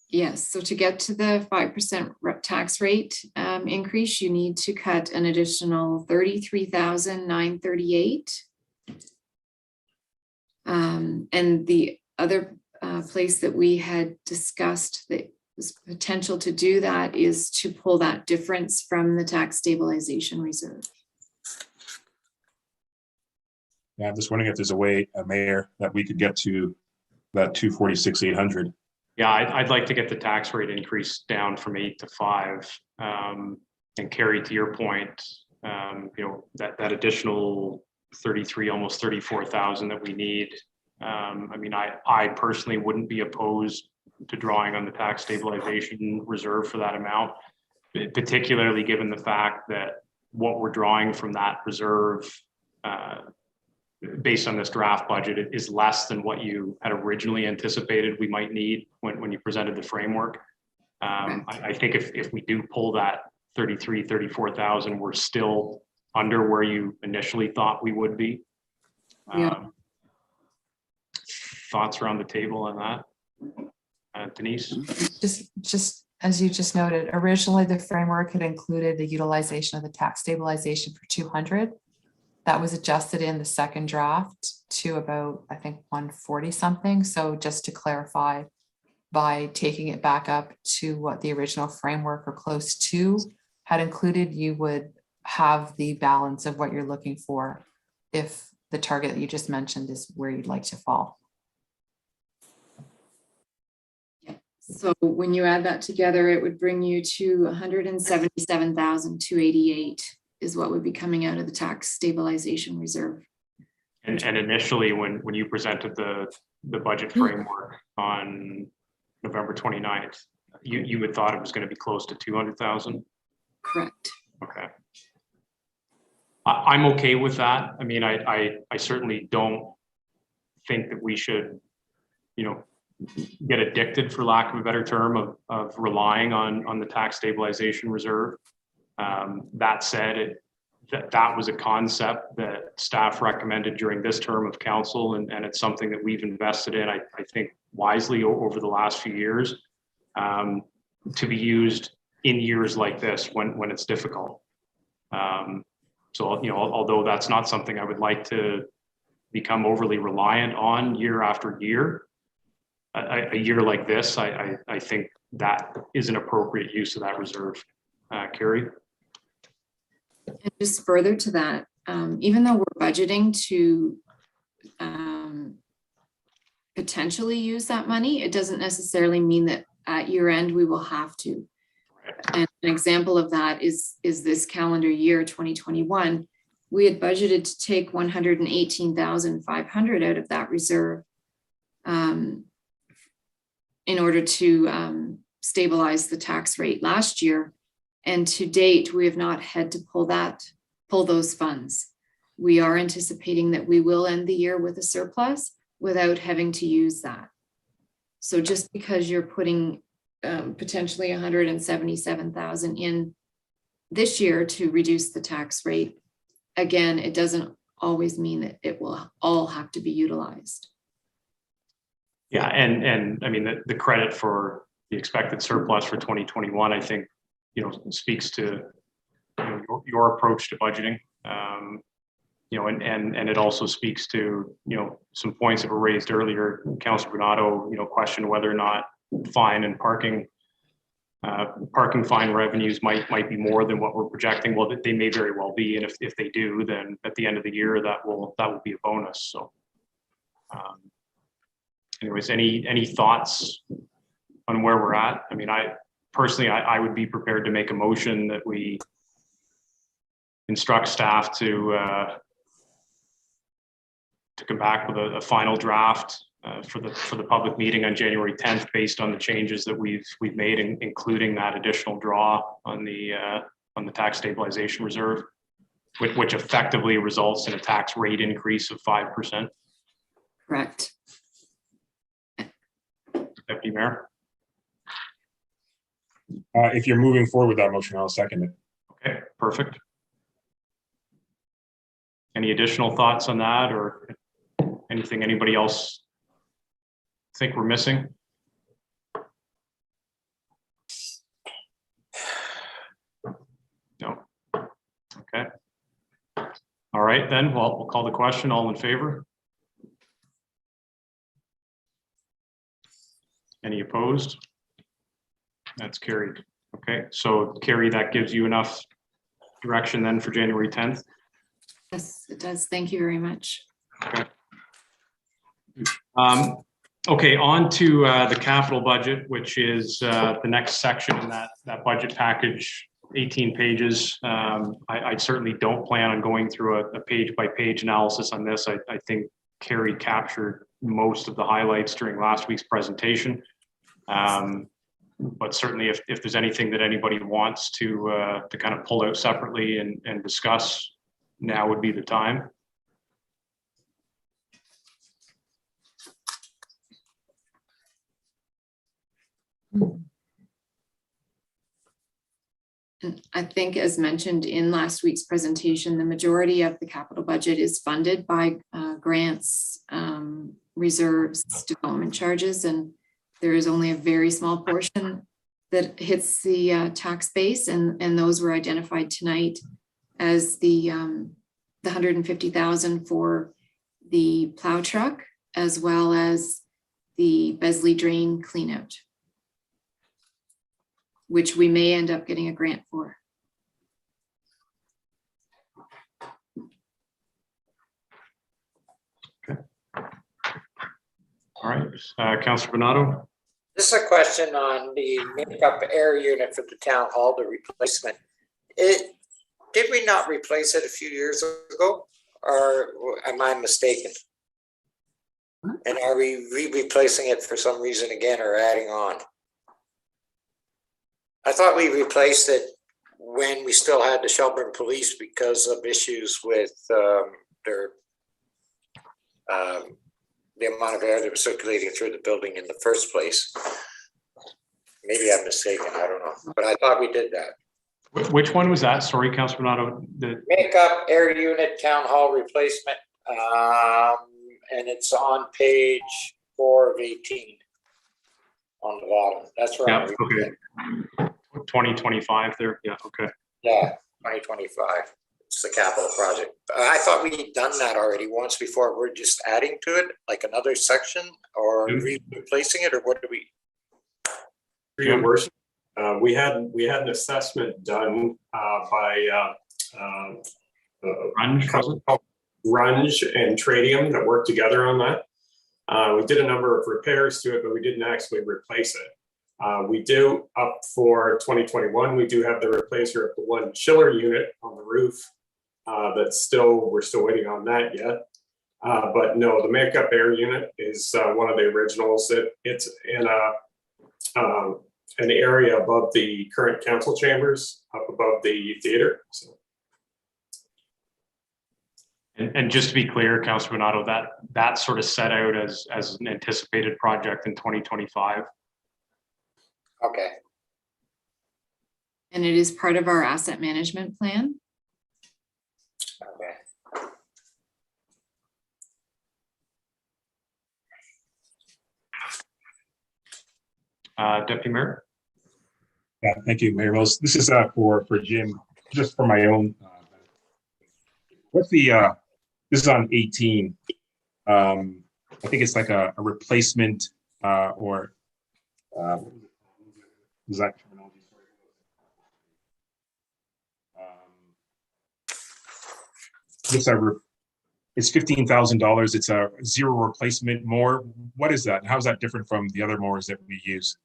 Yes, so to get to the 5% tax rate increase, you need to cut an additional 33,938. And the other place that we had discussed that was potential to do that is to pull that difference from the tax stabilization reserve. Yeah, I'm just wondering if there's a way, Mayor, that we could get to that 246,800. Yeah, I'd like to get the tax rate increase down from 8 to 5. And Carrie, to your point, you know, that additional 33, almost 34,000 that we need. I mean, I personally wouldn't be opposed to drawing on the tax stabilization reserve for that amount, particularly given the fact that what we're drawing from that reserve based on this draft budget is less than what you had originally anticipated we might need when you presented the framework. I think if we do pull that 34,000, we're still under where you initially thought we would be. Yeah. Thoughts around the table on that? Denise? Just as you just noted, originally the framework had included the utilization of the tax stabilization for 200. That was adjusted in the second draft to about, I think, 140 something. So just to clarify, by taking it back up to what the original framework or close to had included, you would have the balance of what you're looking for if the target that you just mentioned is where you'd like to fall. So when you add that together, it would bring you to 177,288 is what would be coming out of the tax stabilization reserve. And initially, when you presented the budget framework on November 29th, you had thought it was going to be close to 200,000? Correct. Okay. I'm okay with that. I mean, I certainly don't think that we should, get addicted, for lack of a better term, of relying on the tax stabilization reserve. That said, that was a concept that staff recommended during this term of council, and it's something that we've invested in, I think, wisely over the last few years, to be used in years like this when it's difficult. So, although that's not something I would like to become overly reliant on year after year, a year like this, I think that is an appropriate use of that reserve. Carrie? And just further to that, even though we're budgeting to potentially use that money, it doesn't necessarily mean that at year end we will have to. And an example of that is this calendar year 2021. We had budgeted to take 118,500 out of that reserve in order to stabilize the tax rate last year. And to date, we have not had to pull those funds. We are anticipating that we will end the year with a surplus without having to use that. So just because you're putting potentially 177,000 in this year to reduce the tax rate, again, it doesn't always mean that it will all have to be utilized. Yeah, and I mean, the credit for the expected surplus for 2021, I think, speaks to your approach to budgeting, and it also speaks to some points that were raised earlier. Councilor Bernardo, questioned whether or not fine and parking fine revenues might be more than what we're projecting. Well, they may very well be, and if they do, then at the end of the year that will be a bonus. So, anyways, any thoughts on where we're at? I mean, I personally would be prepared to make a motion that we instruct staff to come back with a final draft for the public meeting on January 10th, based on the changes that we've made, including that additional draw on the tax stabilization reserve, which effectively results in a tax rate increase of 5%. Correct. Deputy Mayor. If you're moving forward with that motion, I'll second it. Okay, perfect. Any additional thoughts on that, or anything anybody else think we're missing? No. Okay. All right, then we'll call the question. All in favor? Any opposed? That's carried. Okay, so Carrie, that gives you enough direction then for January 10th? Yes, it does. Thank you very much. Okay. Okay, on to the capital budget, which is the next section in that budget package, 18 pages. I certainly don't plan on going through a page-by-page analysis on this. I think Carrie captured most of the highlights during last week's presentation. But certainly if there's anything that anybody wants to kind of pull out separately and discuss, now would be the time. And I think, as mentioned in last week's presentation, the majority of the capital budget is funded by grants, reserves, development charges, and there is only a very small portion that hits the tax base, and those were identified tonight as the 150,000 for the plow truck, as well as the Besley drain cleanout, which we may end up getting a grant for. All right, Councilor Bernardo. This is a question on the makeup air unit for the town hall, the replacement. Did we not replace it a few years ago, or am I mistaken? And are we replacing it for some reason again, or adding on? I thought we replaced it when we still had the Shelburne Police because of issues with the amount of air that was circulating through the building in the first place. Maybe I'm mistaken, I don't know, but I thought we did that. Which one was that? Sorry, Councilor Bernardo. Makeup air unit town hall replacement, and it's on page 4 of 18 on the bottom. That's right. Yeah, okay. 2025 there. Yeah, okay. Yeah, 2025. It's the capital project. I thought we'd done that already once before. We're just adding to it, like another section, or replacing it, or what do we? For your worship, we had an assessment done by Runge and Tradium that worked together on that. We did a number of repairs to it, but we didn't actually replace it. We do, up for 2021, we do have the replacer of the one chiller unit on the roof. We're still waiting on that yet. But no, the makeup air unit is one of the originals. It's in an area above the current council chambers, up above the theater. So. And just to be clear, Councilor Bernardo, that sort of set out as an anticipated project in 2025. Okay. And it is part of our asset management plan. Okay. Deputy Mayor. Yeah, thank you, Mayor Mills. This is for Jim, just for my own. What's the? This is on 18. I think it's like a replacement or is that terminology? It's $15,000. It's a zero replacement mower. What is that? How is that different from the other mowers that we use?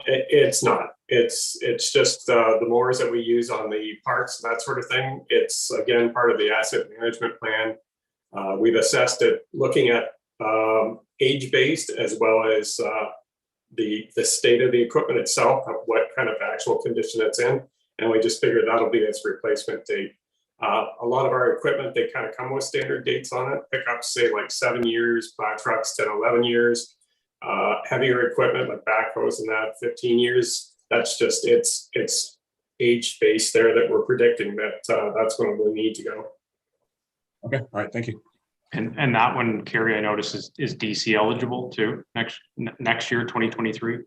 It's not. It's just the mowers that we use on the parks, that sort of thing. It's again part of the asset management plan. We've assessed it looking at age-based as well as the state of the equipment itself, what kind of actual condition it's in, and we just figured that'll be its replacement date. A lot of our equipment, they kind of come with standard dates on it. Pickups say like 7 years, plow trucks 10, 11 years. Heavier equipment like backhoes and that 15 years. That's just it's age based there that we're predicting that that's when we'll need to go. Okay, all right, thank you. And that one, Carrie, I noticed is DC eligible too next year, 2023.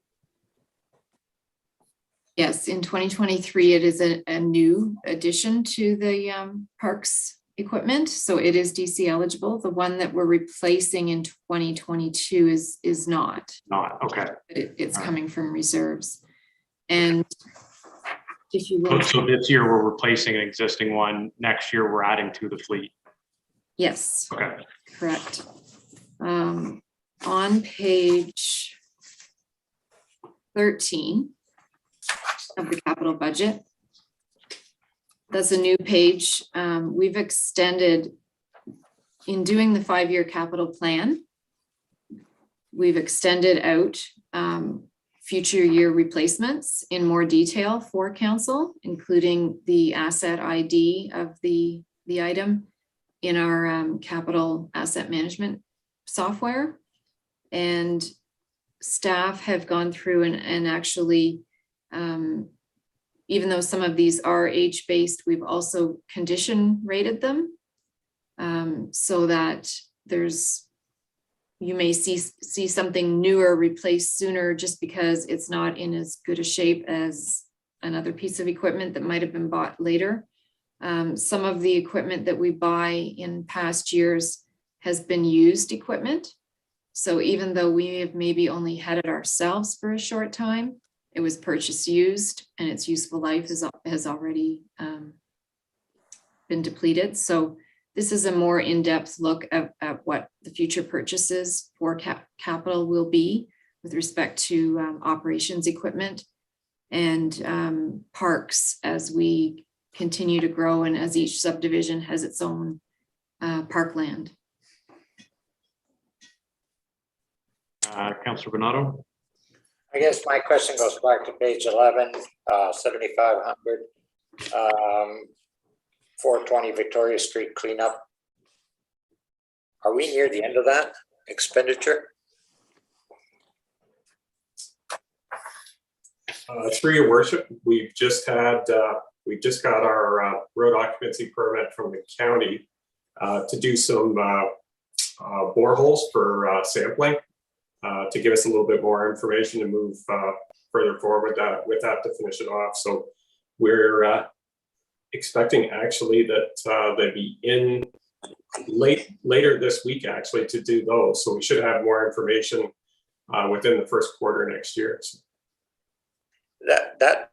Yes, in 2023, it is a new addition to the parks equipment, so it is DC eligible. The one that we're replacing in 2022 is not. Not, okay. It's coming from reserves. And if you will. So this year we're replacing an existing one. Next year we're adding to the fleet. Yes. Okay. Correct. On page 13 of the capital budget, that's a new page. We've extended, in doing the 5-year capital plan, we've extended out future year replacements in more detail for council, including the asset ID of the item in our capital asset management software. And staff have gone through and actually even though some of these are age-based, we've also condition rated them so that you may see something newer replaced sooner just because it's not in as good a shape as another piece of equipment that might have been bought later. Some of the equipment that we buy in past years has been used equipment. So even though we have maybe only had it ourselves for a short time, it was purchased used and its useful life has already been depleted. So this is a more in-depth look at what the future purchases for capital will be with respect to operations equipment and parks as we continue to grow and as each subdivision has its own parkland. Councillor Bernardo? I guess my question goes back to page 11, 7,500, 420 Victoria Street cleanup. Are we near the end of that expenditure? Through your worship, we just got our road occupancy permit from the county to do some boreholes for sampling to give us a little bit more information to move further forward with that to finish it off. So we're expecting actually that they'd be in later this week actually to do those. So we should have more information within the first quarter next year. So. That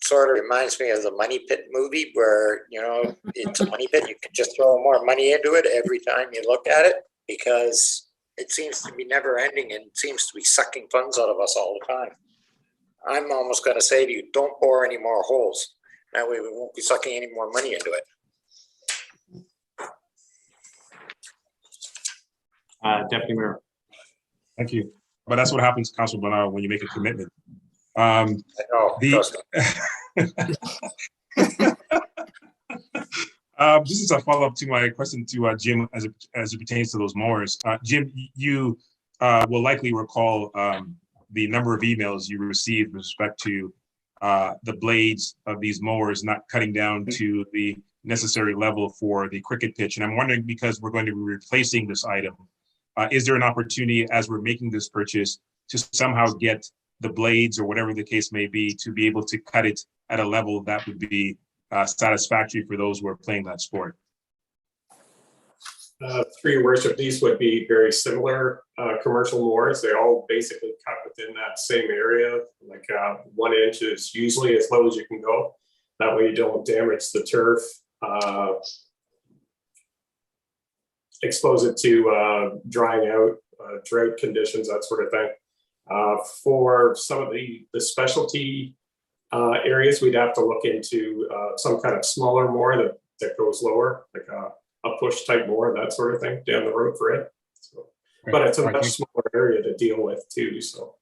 sort of reminds me of the Money Pit movie where, you know, it's a money pit. You can just throw more money into it every time you look at it because it seems to be never ending and seems to be sucking funds out of us all the time. I'm almost going to say to you, don't bore any more holes. That way we won't be sucking any more money into it. Deputy Mayor. Thank you. But that's what happens, Councilor Bernardo, when you make a commitment. I know, trust me. This is a follow-up to my question to Jim as it pertains to those mowers. Jim, you will likely recall the number of emails you received with respect to the blades of these mowers not cutting down to the necessary level for the cricket pitch. And I'm wondering, because we're going to be replacing this item, is there an opportunity as we're making this purchase to somehow get the blades or whatever the case may be to be able to cut it at a level that would be satisfactory for those who are playing that sport? Through your worship, these would be very similar commercial mowers. They all basically cut within that same area, like 1 inch is usually as low as you can go. That way you don't damage the turf, expose it to drying out, drought conditions, that sort of thing. For some of the specialty areas, we'd have to look into some kind of smaller mower that goes lower, like a push type mower, that sort of thing down the road for it. So, but it's a much smaller area to deal with too. So.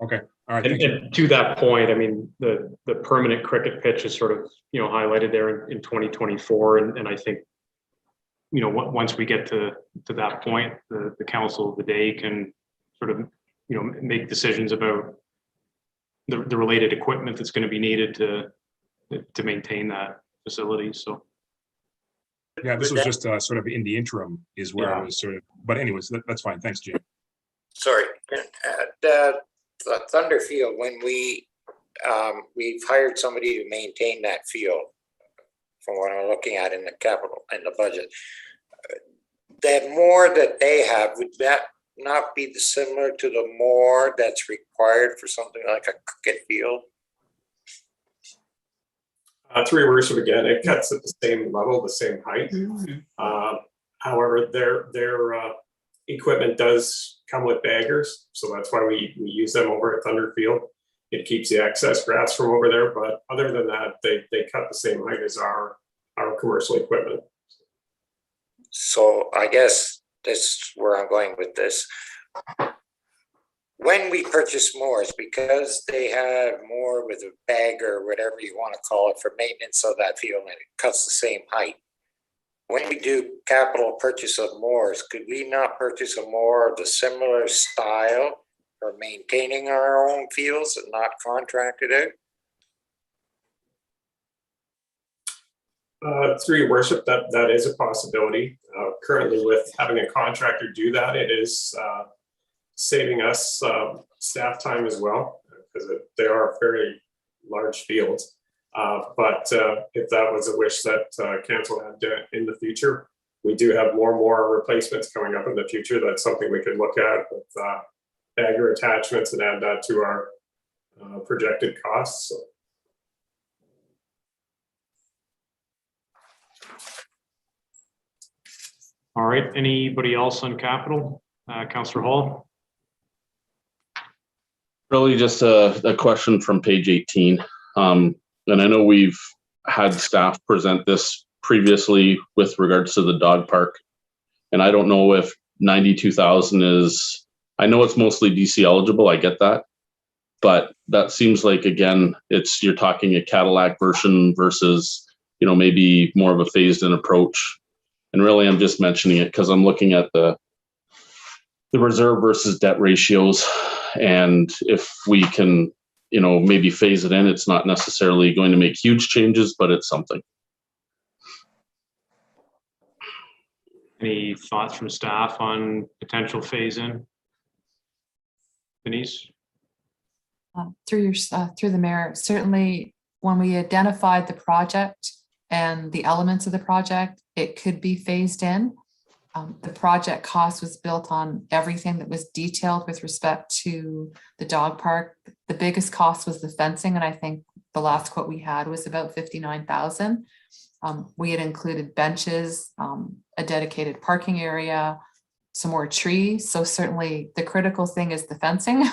Okay. All right. And to that point, I mean, the permanent cricket pitch is sort of, you know, highlighted there in 2024. And I think, you know, once we get to that point, the council of the day can sort of, you know, make decisions about the related equipment that's going to be needed to maintain that facility. So. Yeah, this was just sort of in the interim is where I was sort of, but anyways, that's fine. Thanks, Jim. Sorry, the Thunder Field, when we've hired somebody to maintain that field, from what I'm looking at in the capital, in the budget, the mower that they have, would that not be similar to the mower that's required for something like a cricket field? Through your worship, again, it cuts at the same level, the same height. However, their equipment does come with baggers, so that's why we use them over at Thunder Field. It keeps the excess grass from over there, but other than that, they cut the same height as our commercial equipment. So I guess this is where I'm going with this. When we purchase mowers, because they have more with a bag or whatever you want to call it for maintenance of that field, and it cuts the same height. When we do capital purchase of mowers, could we not purchase a mower of the similar style for maintaining our own fields and not contract it out? Through your worship, that is a possibility. Currently, with having a contractor do that, it is saving us staff time as well, because they are very large fields. But if that was a wish that council had in the future, we do have more and more replacements coming up in the future. That's something we could look at with bagger attachments and add that to our projected costs. So. All right, anybody else on capital? Councillor Hall? Really just a question from page 18. And I know we've had staff present this previously with regards to the dog park. And I don't know if 92,000 is, I know it's mostly DC eligible, I get that. But that seems like, again, you're talking a Cadillac version versus, you know, maybe more of a phased in approach. And really, I'm just mentioning it because I'm looking at the reserve versus debt ratios. And if we can, you know, maybe phase it in, it's not necessarily going to make huge changes, but it's something. Any thoughts from staff on potential phase in? Denise? Through the mayor, certainly when we identified the project and the elements of the project, it could be phased in. The project cost was built on everything that was detailed with respect to the dog park. The biggest cost was the fencing, and I think the last quote we had was about 59,000. We had included benches, a dedicated parking area, some more trees. So certainly the critical thing is the fencing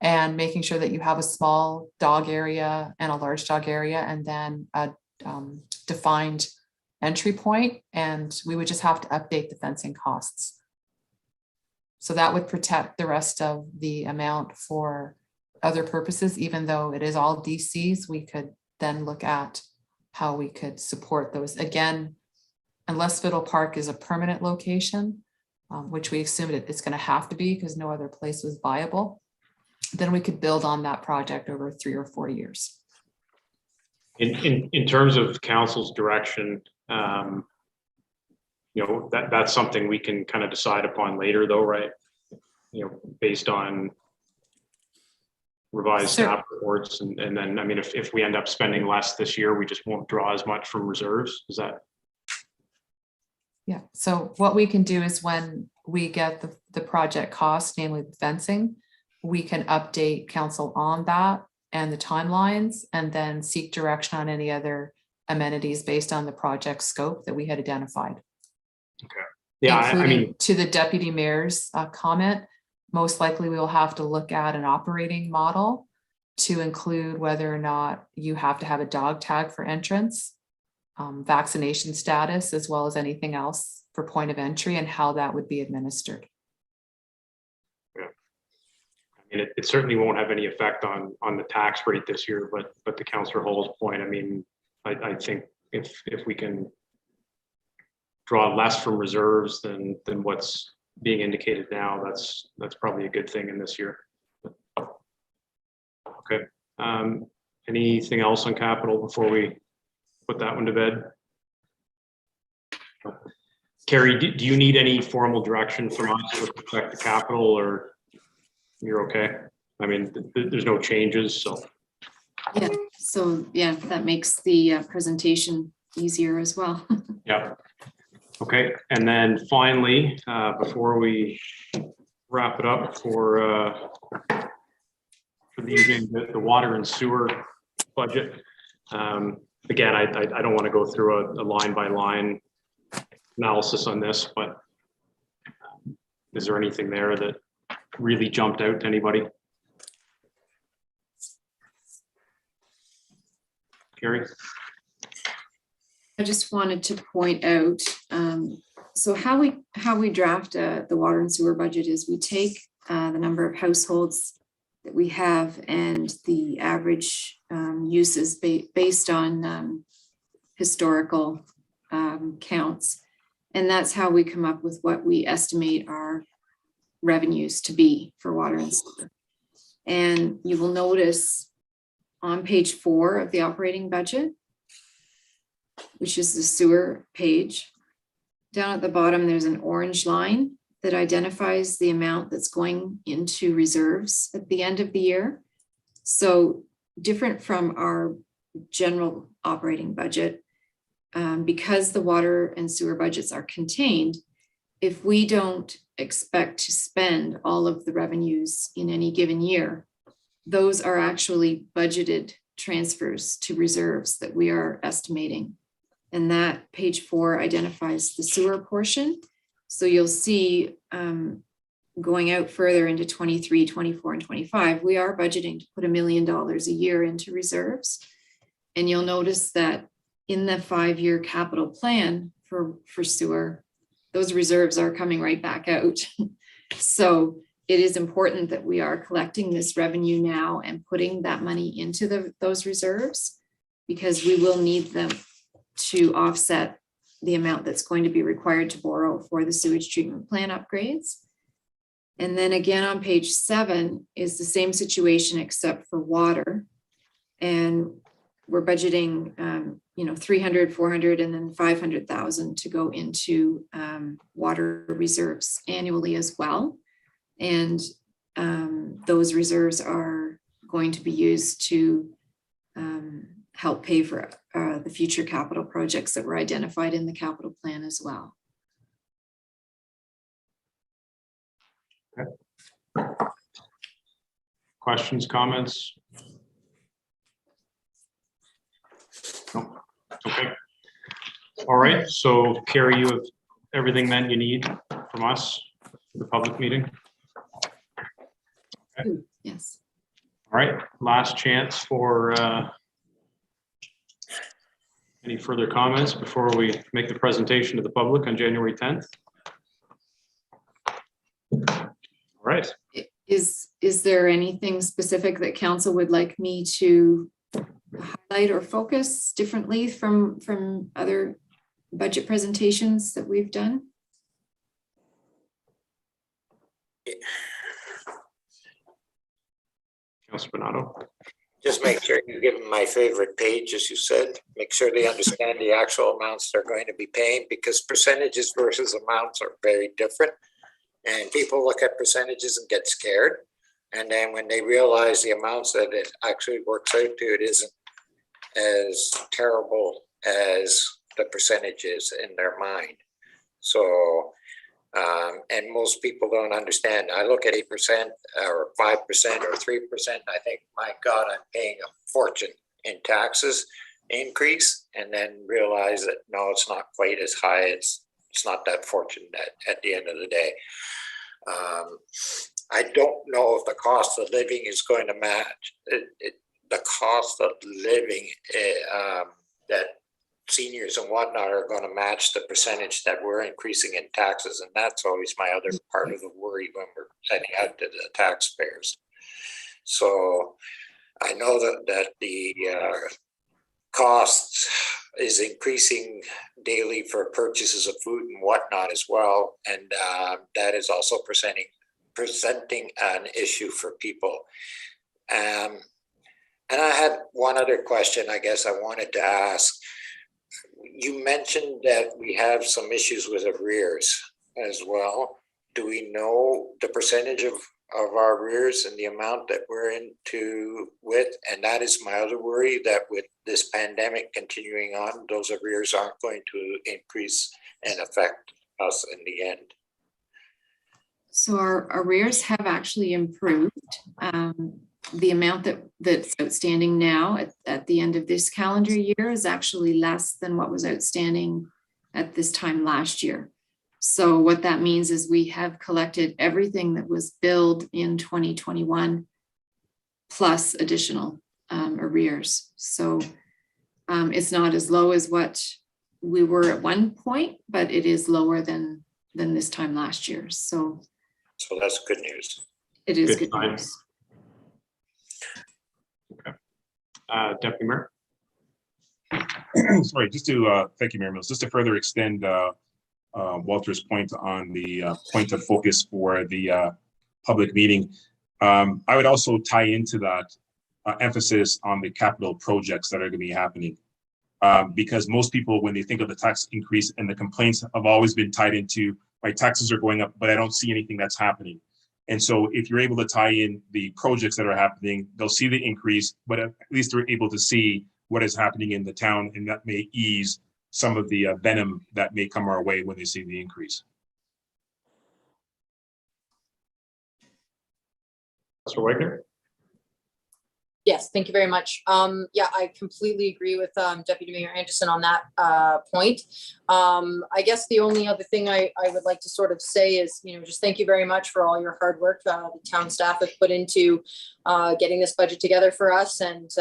and making sure that you have a small dog area and a large dog area, and then a defined entry point, and we would just have to update the fencing costs. So that would protect the rest of the amount for other purposes. Even though it is all DCs, we could then look at how we could support those. Again, unless Fiddle Park is a permanent location, which we assumed it's going to have to be because no other place was viable, then we could build on that project over 3 or 4 years. In terms of council's direction, you know, that's something we can kind of decide upon later though, right? You know, based on revised staff reports, and then, I mean, if we end up spending less this year, we just won't draw as much from reserves. Is that? Yeah, so what we can do is when we get the project cost, namely the fencing, we can update council on that and the timelines, and then seek direction on any other amenities based on the project scope that we had identified. Okay. Yeah, I mean, to the deputy mayor's comment, most likely we will have to look at an operating model to include whether or not you have to have a dog tag for entrance, vaccination status, as well as anything else for point of entry, and how that would be administered. Yeah. I mean, it certainly won't have any effect on the tax rate this year, but to Councillor Hall's point, I mean, I think if we can draw less from reserves than what's being indicated now, that's probably a good thing in this year. Okay. Anything else on capital before we put that one to bed? Carrie, do you need any formal direction from us with respect to capital, or you're okay? I mean, there's no changes, so. Yeah, so yeah, that makes the presentation easier as well. Yeah. Okay, and then finally, before we wrap it up for the evening, the water and sewer budget. Again, I don't want to go through a line by line analysis on this, but is there anything there that really jumped out to anybody? Carrie? I just wanted to point out, so how we draft the water and sewer budget is we take the number of households that we have and the average uses based on historical counts. And that's how we come up with what we estimate our revenues to be for water and sewer. And you will notice on page 4 of the operating budget, which is the sewer page. Down at the bottom, there's an orange line that identifies the amount that's going into reserves at the end of the year. So different from our general operating budget, because the water and sewer budgets are contained, if we don't expect to spend all of the revenues in any given year, those are actually budgeted transfers to reserves that we are estimating. And that page 4 identifies the sewer portion. So you'll see going out further into 23, 24, and 25, we are budgeting to put $1 million a year into reserves. And you'll notice that in the 5-year capital plan for sewer, those reserves are coming right back out. So it is important that we are collecting this revenue now and putting that money into those reserves, because we will need them to offset the amount that's going to be required to borrow for the sewage treatment plant upgrades. And then again, on page 7 is the same situation except for water. And we're budgeting, 300, 400, and then 500,000 to go into water reserves annually as well. And those reserves are going to be used to help pay for the future capital projects that were identified in the capital plan as well. Okay. Questions, comments? No. Okay. All right. So Carrie, you have everything then you need from us for the public meeting. Okay. Yes. All right. Last chance for any further comments before we make the presentation to the public on January 10th. All right. Is there anything specific that council would like me to highlight or focus differently from other budget presentations that we've done? Councilor Bernardo. Just make sure you give them my favorite page, as you said. Make sure they understand the actual amounts they're going to be paying, because percentages versus amounts are very different. And people look at percentages and get scared. And then when they realize the amounts that it actually works out to, it isn't as terrible as the percentages in their mind. So, and most people don't understand. I look at 8% or 5% or 3%. I think, my God, I'm paying a fortune in taxes increase, and then realize that no, it's not quite as high. It's not that fortune at the end of the day. I don't know if the cost of living is going to match the cost of living that seniors and whatnot are going to match the percentage that we're increasing in taxes. And that's always my other part of the worry when we're heading out to the taxpayers. So I know that the costs is increasing daily for purchases of food and whatnot as well. And that is also presenting an issue for people. And I had one other question, I guess I wanted to ask. You mentioned that we have some issues with arrears as well. Do we know the percentage of our arrears and the amount that we're into with? And that is my other worry, that with this pandemic continuing on, those arrears aren't going to increase and affect us in the end. So our arrears have actually improved. The amount that's outstanding now at the end of this calendar year is actually less than what was outstanding at this time last year. So what that means is we have collected everything that was billed in 2021 plus additional arrears. So it's not as low as what we were at one point, but it is lower than this time last year. So that's good news. It is good sign. news. Okay. Deputy Mayor. Sorry, just to thank you, Mayor Mills. Just to further extend Walter's point on the point of focus for the public meeting, I would also tie into that emphasis on the capital projects that are going to be happening. because most people, when they think of the tax increase, and the complaints have always been tied into my taxes are going up, but I don't see anything that's happening. And so if you're able to tie in the projects that are happening, they'll see the increase, but at least they're able to see what is happening in the town, and that may ease some of the venom that may come our way when they see the increase. Mr. Wagner? Yes, thank you very much. Yeah, I completely agree with Deputy Mayor Anderson on that point. I guess the only other thing I would like to sort of say is, just thank you very much for all your hard work the town staff have put into getting this budget together for us, and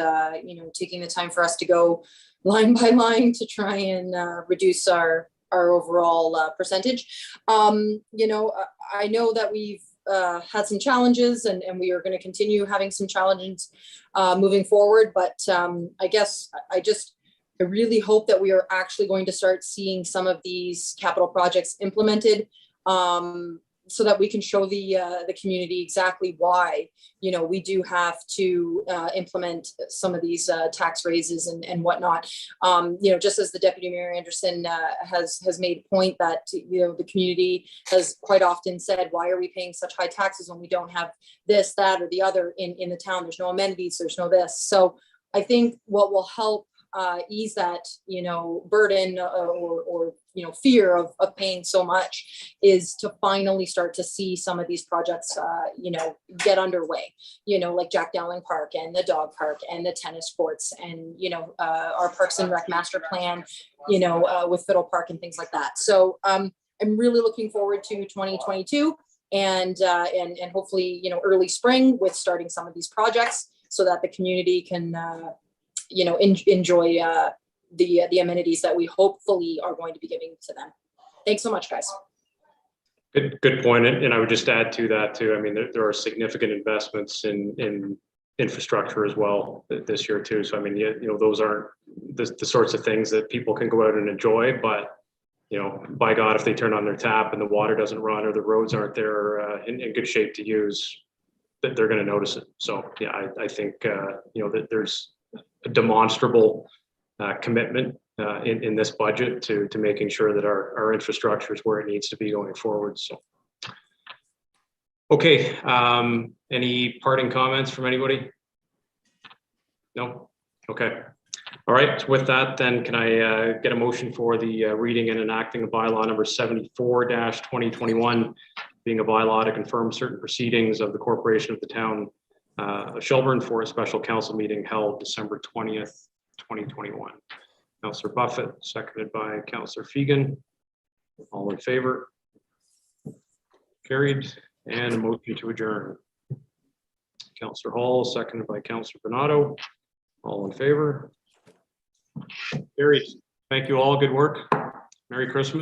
taking the time for us to go line by line to try and reduce our overall percentage. I know that we've had some challenges, and we are going to continue having some challenges moving forward. But I guess I really hope that we are actually going to start seeing some of these capital projects implemented, so that we can show the community exactly why we do have to implement some of these tax raises and whatnot. Just as the Deputy Mayor Anderson has made point that the community has quite often said, why are we paying such high taxes when we don't have this, that, or the other in the town? There's no amenities, there's no this. So I think what will help ease that burden or fear of paying so much is to finally start to see some of these projects get underway, like Jack Dowling Park and the dog park and the tennis courts, and our Parks and Rec master plan, with Fiddle Park and things like that. So I'm really looking forward to 2022 and hopefully early spring with starting some of these projects, so that the community can enjoy the amenities that we hopefully are going to be giving to them. Thanks so much, guys. Good point. And I would just add to that too. I mean, there are significant investments in infrastructure as well this year too. So I mean, those aren't the sorts of things that people can go out and enjoy, but by God, if they turn on their tap and the water doesn't run or the roads aren't there in good shape to use, that they're going to notice it. So yeah, I think that there's a demonstrable commitment in this budget to making sure that our infrastructure is where it needs to be going forward. So, okay, any parting comments from anybody? No? Okay. All right, so with that, then can I get a motion for the reading and enacting of bylaw number 74-2021, being a bylaw to confirm certain proceedings of the corporation of the town of Shelburne for a special council meeting held December 20th, 2021. Councillor Buffett, seconded by Councillor Fegan. All in favor? Carried. And a motion to adjourn. Councillor Hall, seconded by Councillor Bernardo. All in favor? Carried. Thank you all. Good work. Merry Christmas.